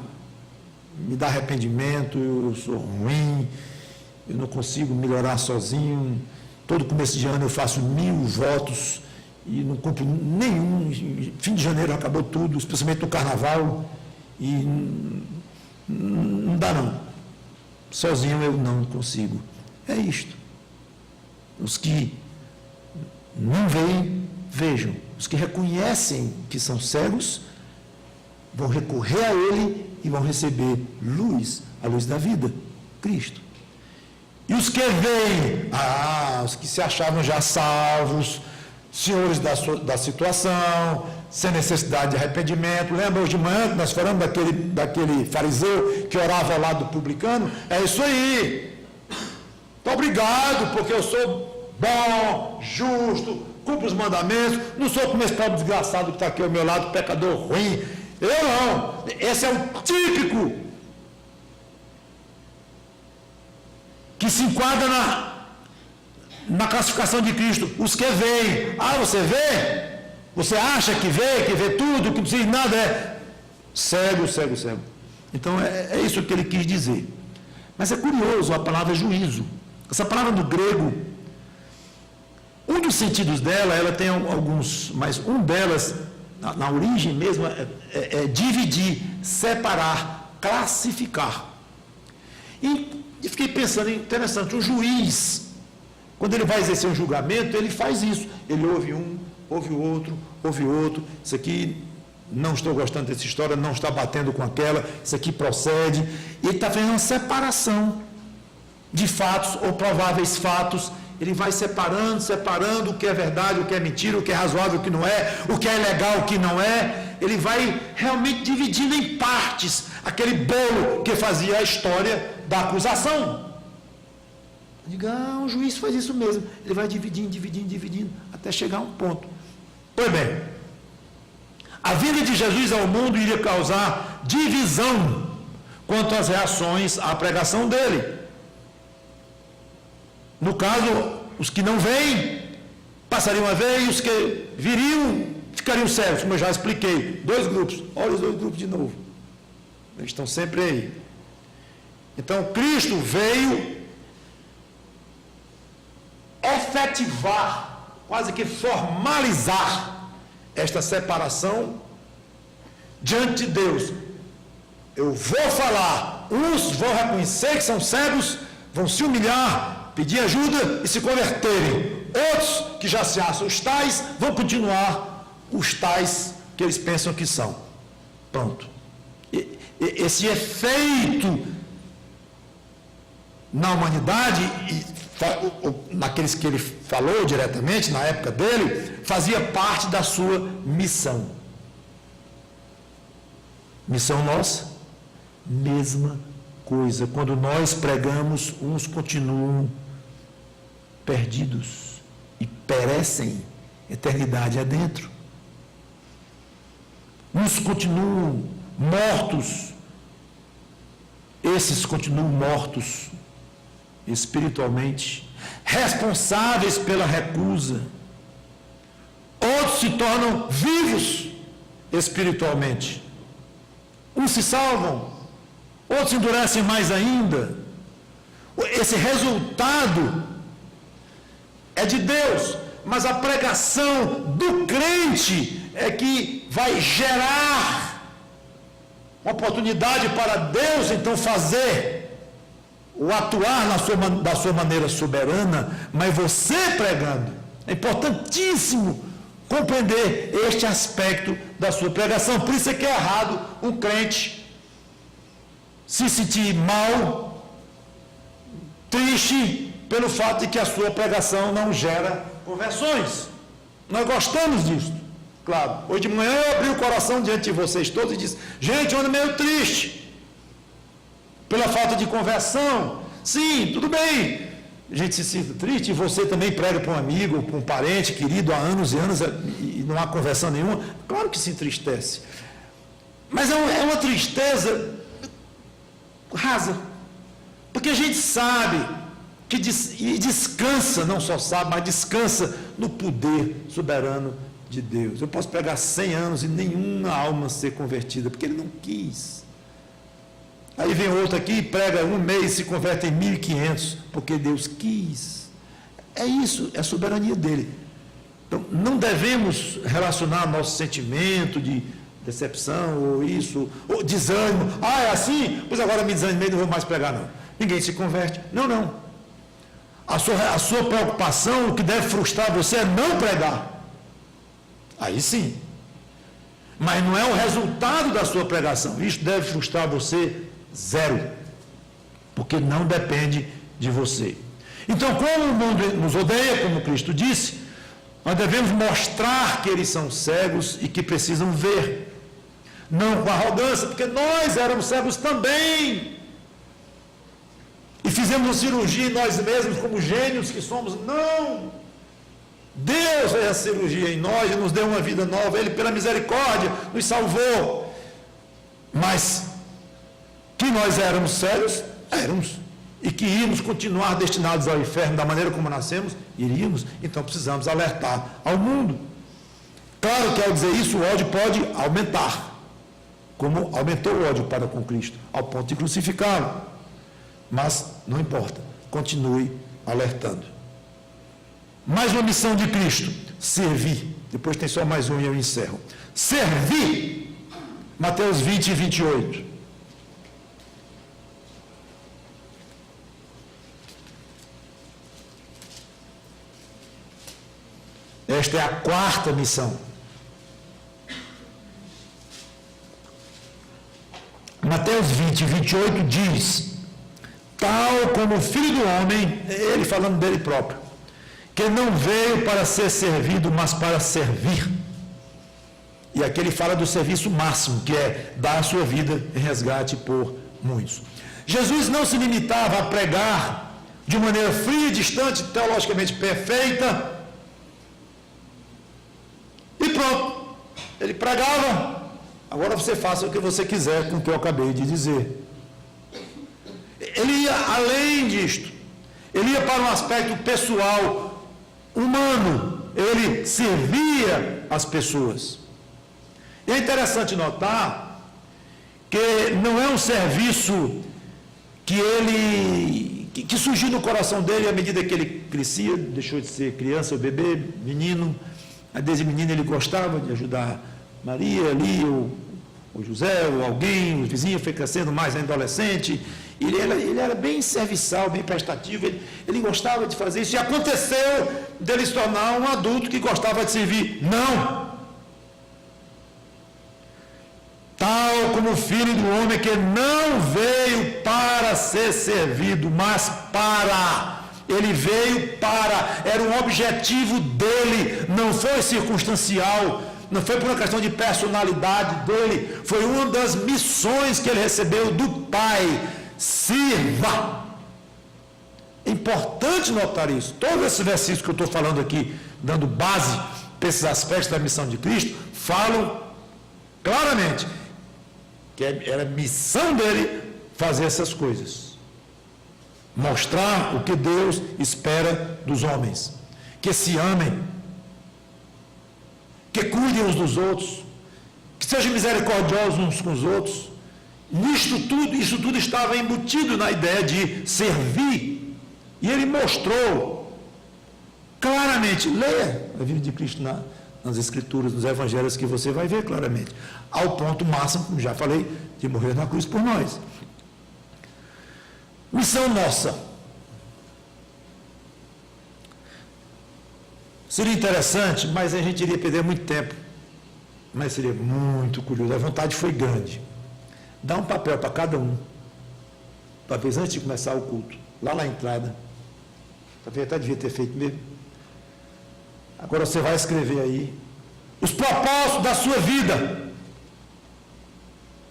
arrependimento, eu sou ruim, eu não consigo melhorar sozinho. Todo começo de ano eu faço 1000 votos, e não cumpro nenhum, fim de janeiro acabou tudo, especialmente no carnaval, e não dá não. Sozinho eu não consigo. É isto. Os que não veem, vejam. Os que reconhecem que são cegos, vão recorrer a Ele e vão receber luz, a luz da vida, Cristo. E os que veem, os que se achavam já salvos, senhores da situação, sem necessidade de arrependimento. Lembra hoje de manhã que nós falamos daquele fariseu que orava ao lado do publicano? É isso aí. Muito obrigado, porque eu sou bom, justo, cumpro os mandamentos, não sou como esse pobre desgraçado que está aqui ao meu lado, pecador ruim. Eu não. Esse é o típico que se enquadra na classificação de Cristo, os que veem. Você vê? Você acha que vê tudo, que não precisa de nada, é cego, cego, cego. Então é isso que ele quis dizer. Mas é curioso a palavra juízo. Essa palavra no grego, um dos sentidos dela, ela tem alguns, mas um delas, na origem mesmo, é dividir, separar, classificar. E fiquei pensando, interessante, o juiz, quando ele vai exercer um julgamento, ele faz isso. Ele ouve um, ouve o outro, ouve o outro. Isso aqui, não estou gostando dessa história, não está batendo com aquela, isso aqui procede. E ele está fazendo uma separação de fatos ou prováveis fatos. Ele vai separando o que é verdade, o que é mentira, o que é razoável, o que não é, o que é legal, o que não é. Ele vai realmente dividindo em partes aquele bolo que fazia a história da acusação. Diga, o juiz faz isso mesmo. Ele vai dividindo, até chegar a um ponto. Pois bem, a vinda de Jesus ao mundo iria causar divisão quanto às reações à pregação dele. No caso, os que não veem, passariam a ver, e os que viriam, ficariam cegos, como eu já expliquei. 2 grupos, olha os 2 grupos de novo. Eles estão sempre aí. Então, Cristo veio efetivar, quase que formalizar esta separação diante de Deus. Eu vou falar, uns vão reconhecer que são cegos, vão se humilhar, pedir ajuda e se converterem. Outros que já se acham os tais, vão continuar os tais que eles pensam que são. Pronto. Esse efeito na humanidade, naqueles que ele falou diretamente, na época dele, fazia parte da sua missão. Missão nossa, mesma coisa. Quando nós pregamos, uns continuam perdidos e perecem eternidade adentro. Uns continuam mortos, esses continuam mortos espiritualmente, responsáveis pela recusa. Outros se tornam vivos espiritualmente. Uns se salvam, outros endurecem mais ainda. Esse resultado é de Deus, mas a pregação do crente é que vai gerar uma oportunidade para Deus então fazer o atuar da sua maneira soberana, mas você pregando. É importantíssimo compreender este aspecto da sua pregação. Por isso é que é errado um crente se sentir mal, triste, pelo fato de que a sua pregação não gera conversões. Nós gostamos disso. Claro, hoje de manhã eu abri o coração diante de vocês todos e disse: gente, eu ando meio triste pela falta de conversão. Sim, tudo bem, a gente se sente triste, e você também prega para um amigo, para um parente querido há anos e anos e não há conversão nenhuma. Claro que se entristece, mas é uma tristeza rasa, porque a gente sabe que e descansa, não só sabe, mas descansa no poder soberano de Deus. Eu posso pregar 100 anos e nenhuma alma ser convertida, porque ele não quis. Aí vem outro aqui, prega um mês e se converte em 1.500, porque Deus quis. É isso, é a soberania dele. Então, não devemos relacionar nosso sentimento de decepção, ou isso, ou desânimo. Ah, é assim? Pois agora me desanimei, não vou mais pregar, não. Ninguém se converte. Não. A sua preocupação, o que deve frustrar você é não pregar. Aí sim. Mas não é o resultado da sua pregação. Isso deve frustrar você zero. Porque não depende de você. Então, como o mundo nos odeia, como Cristo disse, nós devemos mostrar que eles são cegos e que precisam ver. Não com arrogância, porque nós éramos cegos também. E fizemos uma cirurgia em nós mesmos, como gênios que somos. Não! Deus fez a cirurgia em nós e nos deu uma vida nova. Ele, pela misericórdia, nos salvou. Mas que nós éramos cegos, éramos. E que íamos continuar destinados ao inferno da maneira como nascemos, iríamos. Então precisamos alertar ao mundo. Claro que ao dizer isso, o ódio pode aumentar. Como aumentou o ódio para com Cristo, ao ponto de crucificá-lo. Mas não importa, continue alertando. Mais uma missão de Cristo: servir. Depois tem só mais um e eu encerro. Servir. Mateus 20 e 28. Esta é a quarta missão. Mateus 20 e 28 diz: tal como o Filho do Homem, ele falando dele próprio, que não veio para ser servido, mas para servir. E aqui ele fala do serviço máximo, que é dar a sua vida em resgate por muitos. Jesus não se limitava a pregar de maneira fria, distante, teologicamente perfeita, e pronto. Ele pregava: agora você faça o que você quiser com o que eu acabei de dizer. Ele ia além disto. Ele ia para um aspecto pessoal, humano. Ele servia as pessoas. E é interessante notar que não é um serviço que surgiu no coração dele à medida que ele crescia, deixou de ser criança ou bebê, menino. Aí, desde menino ele gostava de ajudar Maria ali, ou José, ou alguém, o vizinho, foi crescendo mais adolescente. Ele era bem serviçal, bem prestativo, ele gostava de fazer isso. E aconteceu dele se tornar um adulto que gostava de servir. Não! Tal como o Filho do Homem, que não veio para ser servido, mas para. Ele veio para, era um objetivo dele, não foi circunstancial, não foi por uma questão de personalidade dele, foi uma das missões que ele recebeu do Pai: sirva. É importante notar isso. Todos esses versículos que eu estou falando aqui, dando base para esses aspectos da missão de Cristo, falam claramente que era missão dele fazer essas coisas. Mostrar o que Deus espera dos homens. Que se amem. Que cuidem uns dos outros. Que sejam misericordiosos uns com os outros. Isso tudo estava embutido na ideia de servir. E ele mostrou claramente. Leia a vida de Cristo nas Escrituras, nos Evangelhos, que você vai ver claramente. Ao ponto máximo, como já falei, de morrer na cruz por nós. Missão nossa. Seria interessante, mas a gente iria perder muito tempo. Mas seria muito curioso. A vontade foi grande. Dá um papel para cada um. Talvez antes de começar o culto. Lá na entrada. Talvez até devia ter feito mesmo. Agora você vai escrever aí os propósitos da sua vida.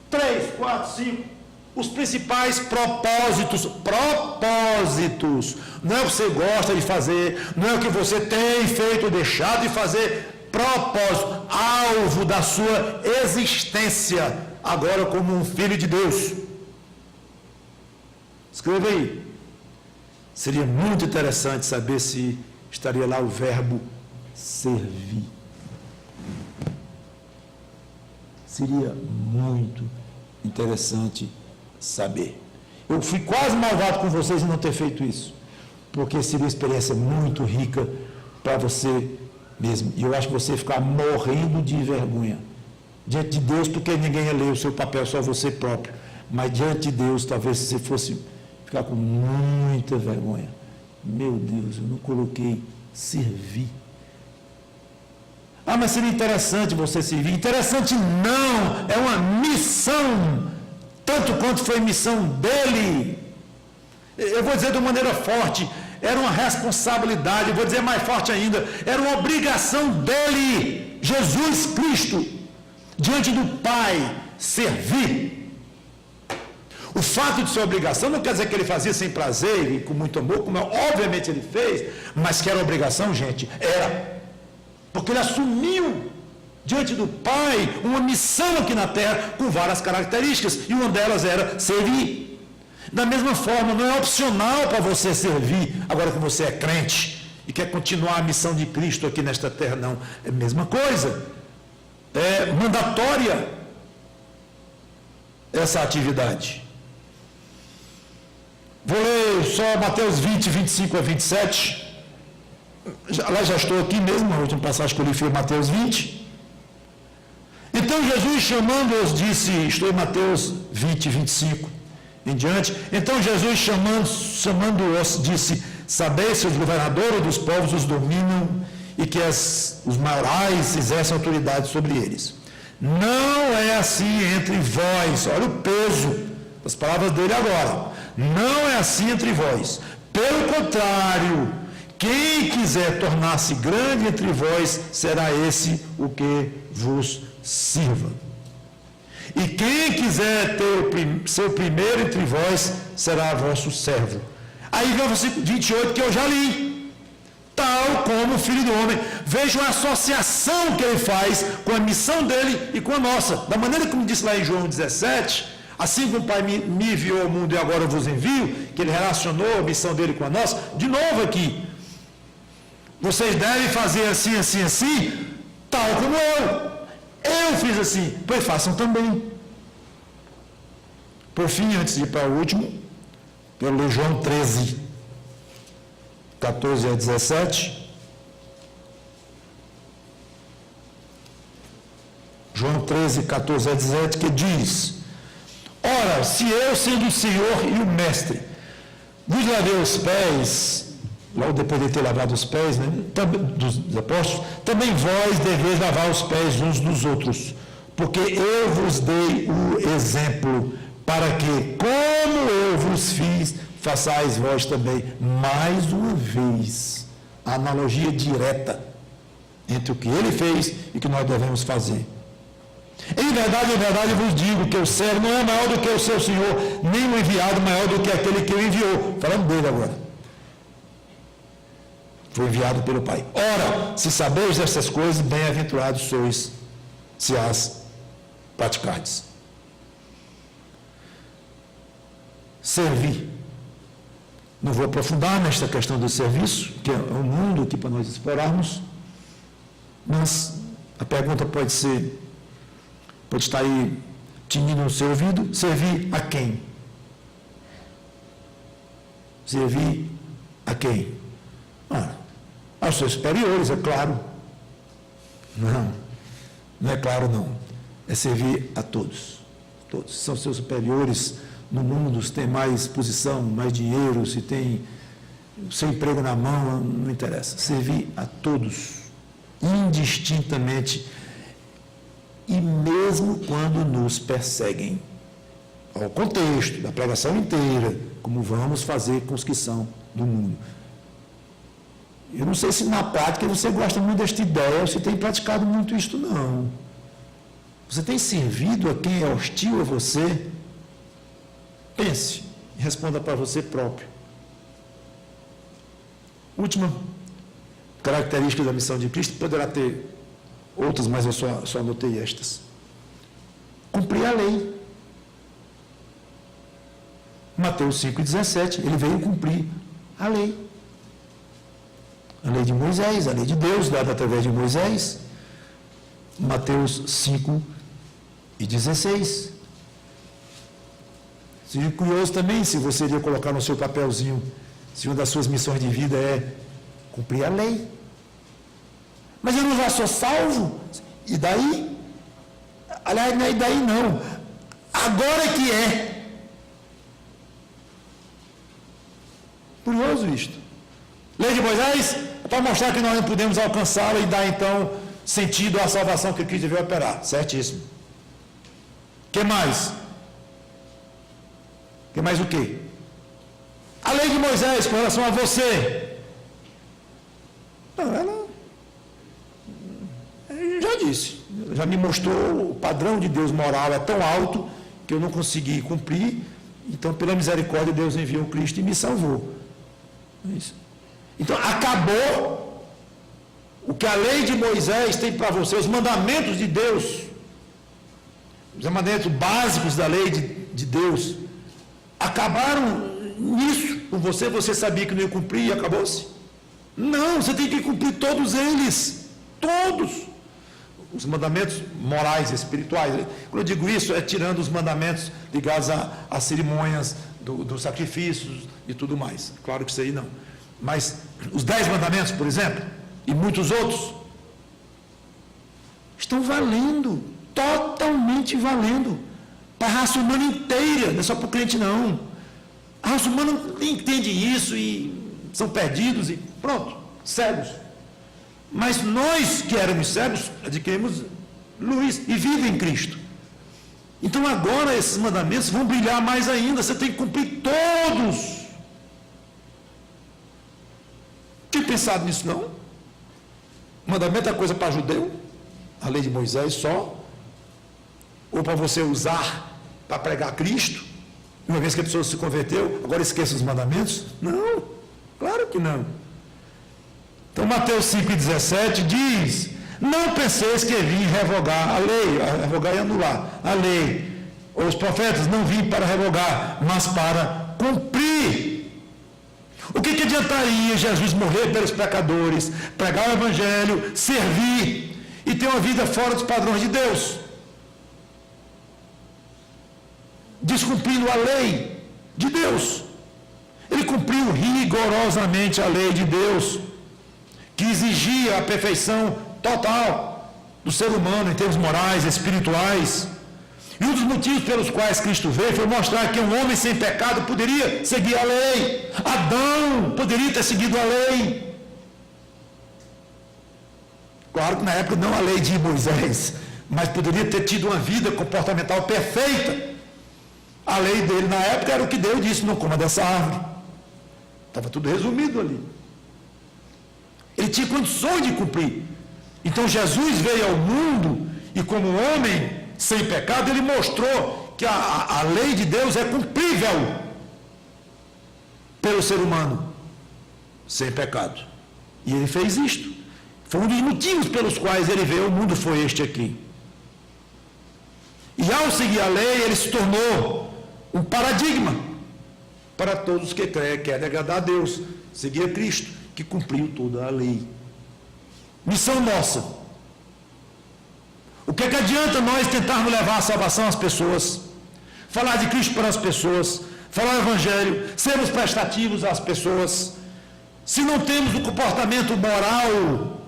3, 4, 5. Os principais propósitos. Propósitos. Não é o que você gosta de fazer, não é o que você tem feito ou deixado de fazer. Propósito. Alvo da sua existência. Agora como um filho de Deus. Escreva aí. Seria muito interessante saber se estaria lá o verbo servir. Seria muito interessante saber. Eu fui quase malvado com vocês em não ter feito isso, porque seria uma experiência muito rica para você mesmo. E eu acho que você ia ficar morrendo de vergonha diante de Deus, porque ninguém ia ler o seu papel, só você próprio. Mas diante de Deus, talvez você fosse ficar com muita vergonha. Meu Deus, eu não coloquei servir. Ah, mas seria interessante você servir. Interessante não, é uma missão, tanto quanto foi missão dele. Eu vou dizer de uma maneira forte, era uma responsabilidade, eu vou dizer mais forte ainda, era uma obrigação dele, Jesus Cristo, diante do Pai, servir. O fato de ser obrigação não quer dizer que ele fazia sem prazer e com muito amor, como obviamente ele fez, mas que era obrigação, gente, era. Porque ele assumiu diante do Pai uma missão aqui na terra com várias características, e uma delas era servir. Da mesma forma, não é opcional para você servir, agora que você é crente e quer continuar a missão de Cristo aqui nesta terra, não. É a mesma coisa. É mandatória essa atividade. Vou ler só Mateus 20, 25 a 27. Lá já estou aqui mesmo, na última passagem que eu li foi Mateus 20. Então Jesus chamando-os disse, estou em Mateus 20, 25 em diante. Então Jesus chamando-os disse, sabeis se os governadores dos povos os dominam e que os maiorais exercem autoridade sobre eles. Não é assim entre vós. Olha o peso das palavras dele agora. Não é assim entre vós. Pelo contrário, quem quiser tornar-se grande entre vós, será esse o que vos sirva. E quem quiser ser o primeiro entre vós, será vosso servo. Aí vem o versículo 28 que eu já li. Tal como o Filho do Homem. Veja a associação que ele faz com a missão dele e com a nossa. Da maneira como disse lá em João 17, assim como o Pai me enviou ao mundo e agora eu vos envio, que ele relacionou a missão dele com a nossa, de novo aqui. Vocês devem fazer assim, assim, assim, tal como eu fiz assim, pois façam também. Por fim, antes de ir para o último, eu leio João 13, 14 a 17. João 13, 14 a 17, que diz: ora, se eu, sendo o Senhor e o Mestre, vos lavei os pés, logo depois de ter lavado os pés, né, dos apóstolos, também vós deveis lavar os pés uns dos outros, porque eu vos dei o exemplo, para que, como eu vos fiz, façais vós também. Mais uma vez, a analogia direta entre o que ele fez e o que nós devemos fazer. Em verdade vos digo que o servo não é maior do que o seu senhor, nem o enviado maior do que aquele que o enviou. Falando dele agora. Foi enviado pelo Pai. Ora, se sabeis estas coisas, bem-aventurados sois, se as praticardes. Servir. Não vou aprofundar nesta questão do serviço, que é um mundo aqui para nós explorarmos, mas a pergunta pode estar aí tinindo no seu ouvido: servir a quem? Servir a quem? Aos seus superiores, é claro. Não é claro não. É servir a todos. Todos. São seus superiores no mundo, se tem mais posição, mais dinheiro, se tem seu emprego na mão, não interessa. Servir a todos, indistintamente, e mesmo quando nos perseguem. Ao contexto da pregação inteira, como vamos fazer com os que são do mundo. Eu não sei se na prática você gosta muito desta ideia, você tem praticado muito isto, não. Você tem servido a quem é hostil a você? Pense e responda para você próprio. Última característica da missão de Cristo, poderá ter outras, mas eu só anotei estas. Cumprir a lei. Mateus 5,17, ele veio cumprir a lei. A lei de Moisés, a lei de Deus, dada através de Moisés. Mateus 5,16. Seja curioso também, se você iria colocar no seu papelzinho, se uma das suas missões de vida é cumprir a lei. Mas eu já sou salvo? E daí? Aliás, não é daí não. Agora que é. Curioso isto. Lei de Moisés é para mostrar que nós não podemos alcançá-la e dar então sentido à salvação que Cristo veio operar. Certíssimo. O que mais? Que mais o quê? A lei de Moisés com relação a você. Não, ela já disse, já me mostrou o padrão de Deus moral é tão alto que eu não consegui cumprir, então pela misericórdia Deus enviou Cristo e me salvou. Isso. Então acabou o que a lei de Moisés tem para você, os mandamentos de Deus, os mandamentos básicos da lei de Deus, acabaram nisso com você. Você sabia que não ia cumprir e acabou-se? Não, você tem que cumprir todos eles, todos os mandamentos morais, espirituais. Quando eu digo isso, é tirando os mandamentos ligados às cerimônias dos sacrifícios e tudo mais. Claro que isso aí não. Mas os 10 mandamentos, por exemplo, e muitos outros, estão valendo, totalmente valendo, para a raça humana inteira, não é só para o crente não. A raça humana não entende isso e são perdidos e pronto, cegos. Mas nós que éramos cegos, adquirimos luz e vida em Cristo. Então agora esses mandamentos vão brilhar mais ainda, você tem que cumprir todos. Tinha pensado nisso não? Mandamento é coisa para judeu, a lei de Moisés só, ou para você usar para pregar Cristo, uma vez que a pessoa se converteu, agora esqueça os mandamentos? Não, claro que não. Então Mateus 5,17 diz: não penseis que vim revogar a lei, revogar e anular a lei, ou os profetas, não vim para revogar, mas para cumprir. O que adiantaria Jesus morrer pelos pecadores, pregar o evangelho, servir e tem uma vida fora dos padrões de Deus, descumprindo a lei de Deus. Ele cumpriu rigorosamente a lei de Deus, que exigia a perfeição total do ser humano em termos morais, espirituais. E um dos motivos pelos quais Cristo veio foi mostrar que um homem sem pecado poderia seguir a lei. Adão poderia ter seguido a lei. Claro que na época não a lei de Moisés, mas poderia ter tido uma vida comportamental perfeita. A lei dele na época era o que Deus disse: não coma dessa árvore. Estava tudo resumido ali. Ele tinha condições de cumprir. Então Jesus veio ao mundo e, como homem sem pecado, ele mostrou que a lei de Deus é cumprível pelo ser humano sem pecado. E ele fez isto. Foi um dos motivos pelos quais ele veio ao mundo, foi este aqui. E ao seguir a lei, ele se tornou um paradigma para todos que querem agradar a Deus, seguir a Cristo, que cumpriu toda a lei. Missão nossa. O que é que adianta nós tentarmos levar a salvação às pessoas, falar de Cristo para as pessoas, falar o Evangelho, sermos prestativos às pessoas, se não temos um comportamento moral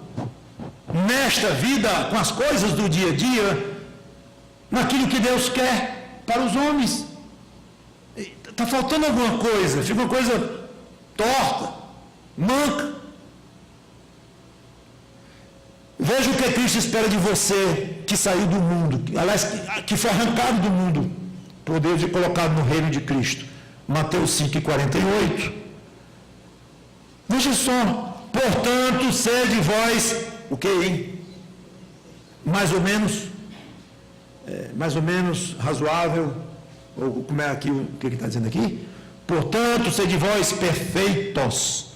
nesta vida, com as coisas do dia a dia, naquilo que Deus quer para os homens? Está faltando alguma coisa, fica uma coisa torta, manca. Veja o que Cristo espera de você que saiu do mundo, aliás, que foi arrancado do mundo por Deus e colocado no reino de Cristo. Mateus 5,48. Veja só: portanto, sede vós, o que, hein? Mais ou menos razoável, ou como é aqui, o que ele está dizendo aqui? Portanto, sede vós perfeitos,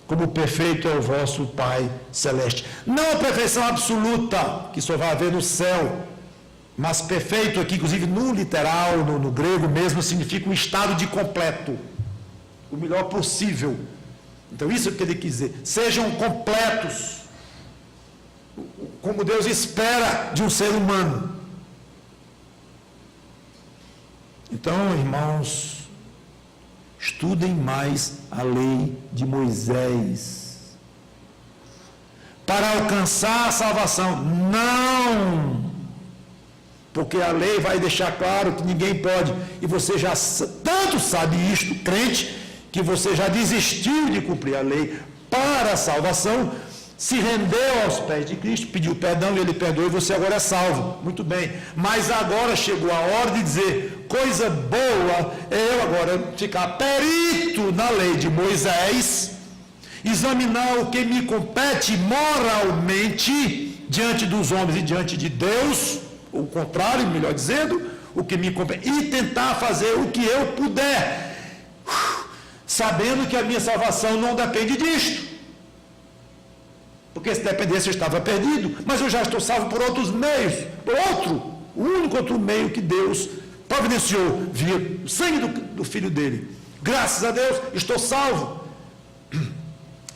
como perfeito é o vosso Pai Celeste. Não a perfeição absoluta, que só vai haver no céu, mas perfeito aqui, inclusive no literal, no grego mesmo, significa um estado de completo, o melhor possível. Então isso é o que ele quis dizer: sejam completos, como Deus espera de um ser humano. Então, irmãos, estudem mais a lei de Moisés para alcançar a salvação. Não, porque a lei vai deixar claro que ninguém pode, e você já tanto sabe isto, crente, que você já desistiu de cumprir a lei para a salvação, se rendeu aos pés de Cristo, pediu perdão e ele perdoou, e você agora é salvo. Muito bem, mas agora chegou a hora de dizer: coisa boa é eu agora ficar perito na lei de Moisés, examinar o que me compete moralmente diante dos homens e diante de Deus, o contrário, melhor dizendo, o que me compete, e tentar fazer o que eu puder, sabendo que a minha salvação não depende disto. Porque se dependesse eu estava perdido, mas eu já estou salvo por outros meios, o único outro meio que Deus providenciou, via o sangue do Filho dele. Graças a Deus, estou salvo.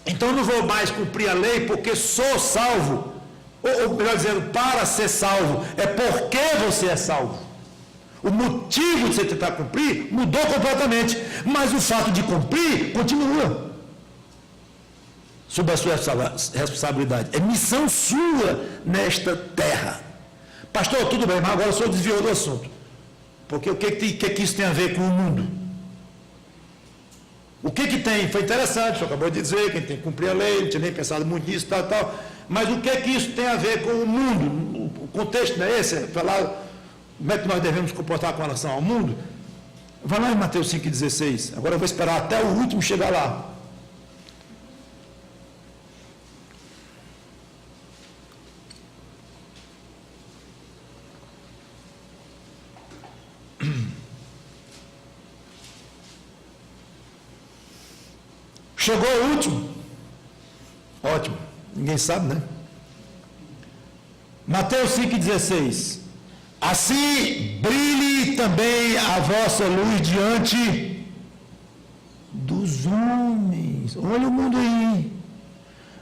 Então não vou mais cumprir a lei porque sou salvo, ou melhor dizendo, para ser salvo, é porque você é salvo. O motivo de você tentar cumprir mudou completamente, mas o fato de cumprir continua sob a sua responsabilidade. É missão sua nesta terra. Pastor, tudo bem, mas agora o senhor desviou do assunto. Porque o que isso tem a ver com o mundo? O que tem? Foi interessante, o senhor acabou de dizer que tem que cumprir a lei, não tinha nem pensado muito nisso, tal. Mas o que isso tem a ver com o mundo? O contexto não é esse? É falar como é que nós devemos comportar com relação ao mundo? Vai lá em Mateus 5,16. Agora eu vou esperar até o último chegar lá. Chegou o último? Ótimo. Ninguém sabe, né? Mateus 5,16. Assim brilhe também a vossa luz diante dos homens. Olha o mundo aí.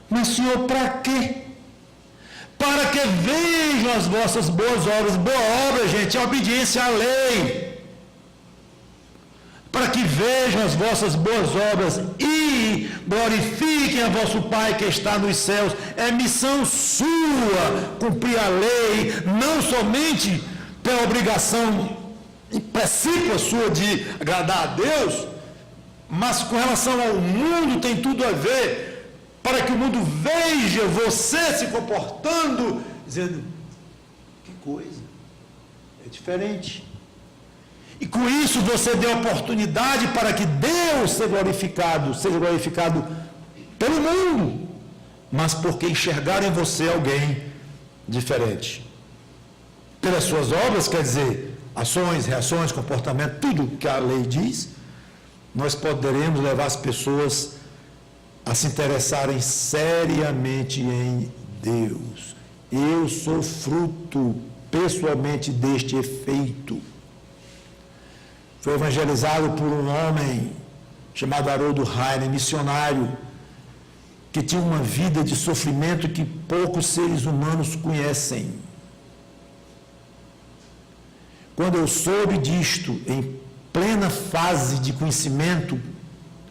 Mas, Senhor, para quê? para que vejam as vossas boas obras. Boa obra, gente, é obediência à lei. Para que vejam as vossas boas obras e glorifiquem a vosso Pai que está nos céus. É missão sua cumprir a lei, não somente pela obrigação precípua sua de agradar a Deus, mas com relação ao mundo tem tudo a ver, para que o mundo veja você se comportando, dizendo, que coisa, é diferente. E com isso você deu oportunidade para que Deus seja glorificado pelo mundo, mas porque enxergaram em você alguém diferente. Pelas suas obras, quer dizer, ações, reações, comportamento, tudo que a lei diz, nós poderemos levar as pessoas a se interessarem seriamente em Deus. Eu sou fruto, pessoalmente, deste efeito. Foi evangelizado por um homem chamado Haroldo Rainer, missionário, que tinha uma vida de sofrimento que poucos seres humanos conhecem. Quando eu soube disto, em plena fase de conhecimento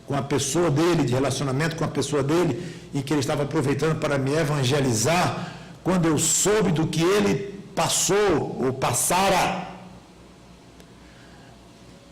com a pessoa dele, de relacionamento com a pessoa dele, em que ele estava aproveitando para me evangelizar, quando eu soube do que ele passou ou passara,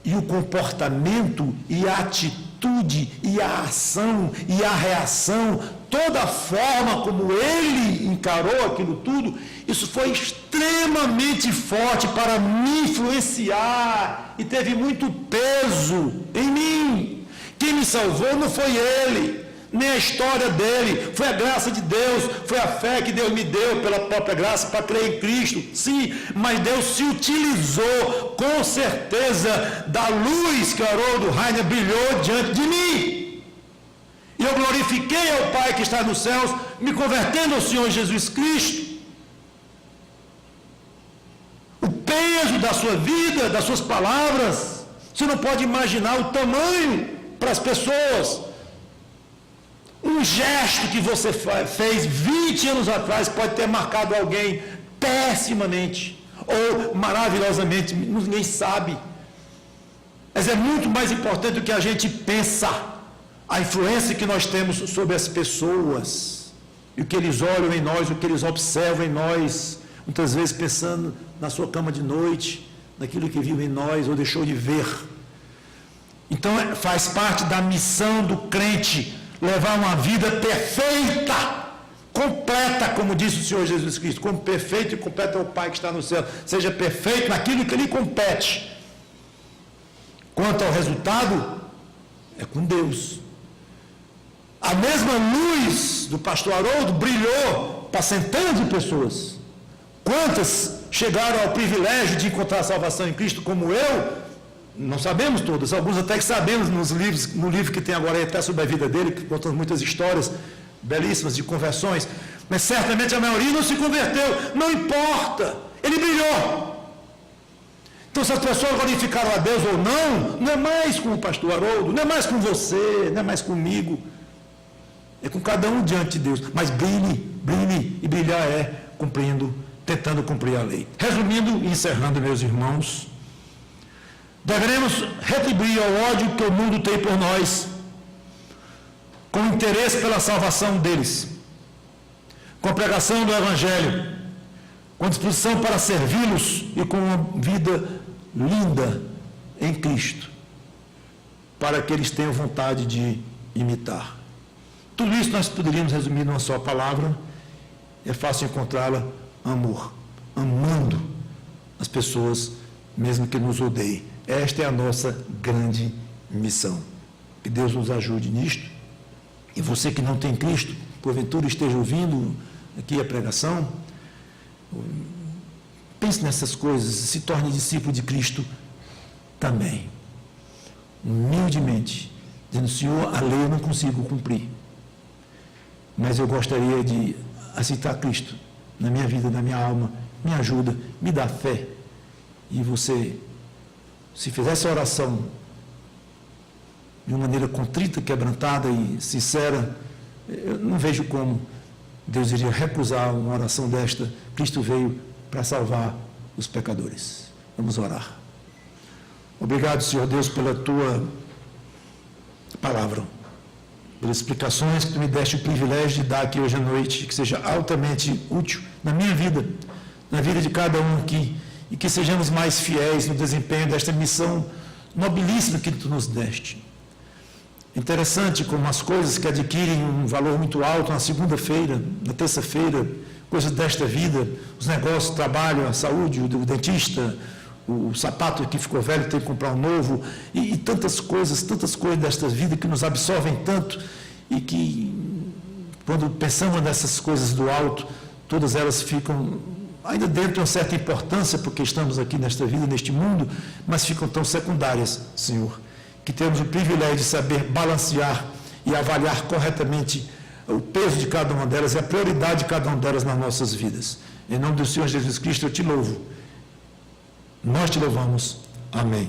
e o comportamento, e a atitude, e a ação, e a reação, toda a forma como ele encarou aquilo tudo, isso foi extremamente forte para me influenciar, e teve muito peso em mim. Quem me salvou não foi ele, nem a história dele, foi a graça de Deus, foi a fé que Deus me deu pela própria graça para crer em Cristo, sim, mas Deus se utilizou com certeza da luz que Haroldo Rainer brilhou diante de mim, e eu glorifiquei ao Pai que está nos céus, me convertendo ao Senhor Jesus Cristo. O peso da sua vida, das suas palavras, você não pode imaginar o tamanho para as pessoas. Um gesto que você fez 20 anos atrás pode ter marcado alguém pessimamente ou maravilhosamente, ninguém sabe. Mas é muito mais importante do que a gente pensa, a influência que nós temos sobre as pessoas, e o que eles olham em nós, o que eles observam em nós, muitas vezes pensando na sua cama de noite, naquilo que viu em nós ou deixou de ver. Então faz parte da missão do crente levar uma vida perfeita, completa, como disse o Senhor Jesus Cristo, como perfeito e completo é o Pai que está no céu, seja perfeito naquilo que lhe compete. Quanto ao resultado, é com Deus. A mesma luz do pastor Haroldo brilhou para centenas de pessoas. Quantas chegaram ao privilégio de encontrar a salvação em Cristo, como eu? Não sabemos todas, alguns até que sabemos no livro que tem agora aí, até sobre a vida dele, que conta muitas histórias belíssimas de conversões, mas certamente a maioria não se converteu, não importa, ele brilhou. Então se as pessoas glorificaram a Deus ou não, não é mais com o pastor Haroldo, não é mais com você, não é mais comigo, é com cada um diante de Deus, mas brilhe, e brilhar é tentando cumprir a lei. Resumindo e encerrando, meus irmãos, deveremos retribuir ao ódio que o mundo tem por nós, com interesse pela salvação deles, com a pregação do Evangelho, com disposição para servi-los e com uma vida linda em Cristo, para que eles tenham vontade de imitar. Tudo isso nós poderíamos resumir numa só palavra, é fácil encontrá-la: amor, amando as pessoas, mesmo que nos odeiem. Esta é a nossa grande missão. Que Deus nos ajude nisto. E você que não tem Cristo, porventura esteja ouvindo aqui a pregação, pense nessas coisas, se torne discípulo de Cristo também. Humildemente, dizendo: Senhor, a lei eu não consigo cumprir, mas eu gostaria de aceitar Cristo na minha vida, na minha alma, me ajuda, me dá fé. E você, se fizer essa oração de uma maneira contrita, quebrantada e sincera, eu não vejo como Deus iria recusar uma oração desta. Cristo veio para salvar os pecadores. Vamos orar. Obrigado, Senhor Deus, pela tua palavra, pelas explicações que tu me deste o privilégio de dar aqui hoje à noite, que seja altamente útil na minha vida, na vida de cada um aqui, e que sejamos mais fiéis no desempenho desta missão nobilíssima que tu nos deste. Interessante como as coisas que adquirem um valor muito alto na segunda-feira, na terça-feira, coisas desta vida, os negócios, o trabalho, a saúde, o dentista, o sapato que ficou velho tem que comprar um novo, e tantas coisas desta vida que nos absorvem tanto, e que, quando pensamos nessas coisas do alto, todas elas ficam ainda dentro de uma certa importância, porque estamos aqui nesta vida, neste mundo, mas ficam tão secundárias, Senhor, que temos o privilégio de saber balancear e avaliar corretamente o peso de cada uma delas e a prioridade de cada uma delas nas nossas vidas. Em nome do Senhor Jesus Cristo, eu te louvo. Nós te louvamos. Amém.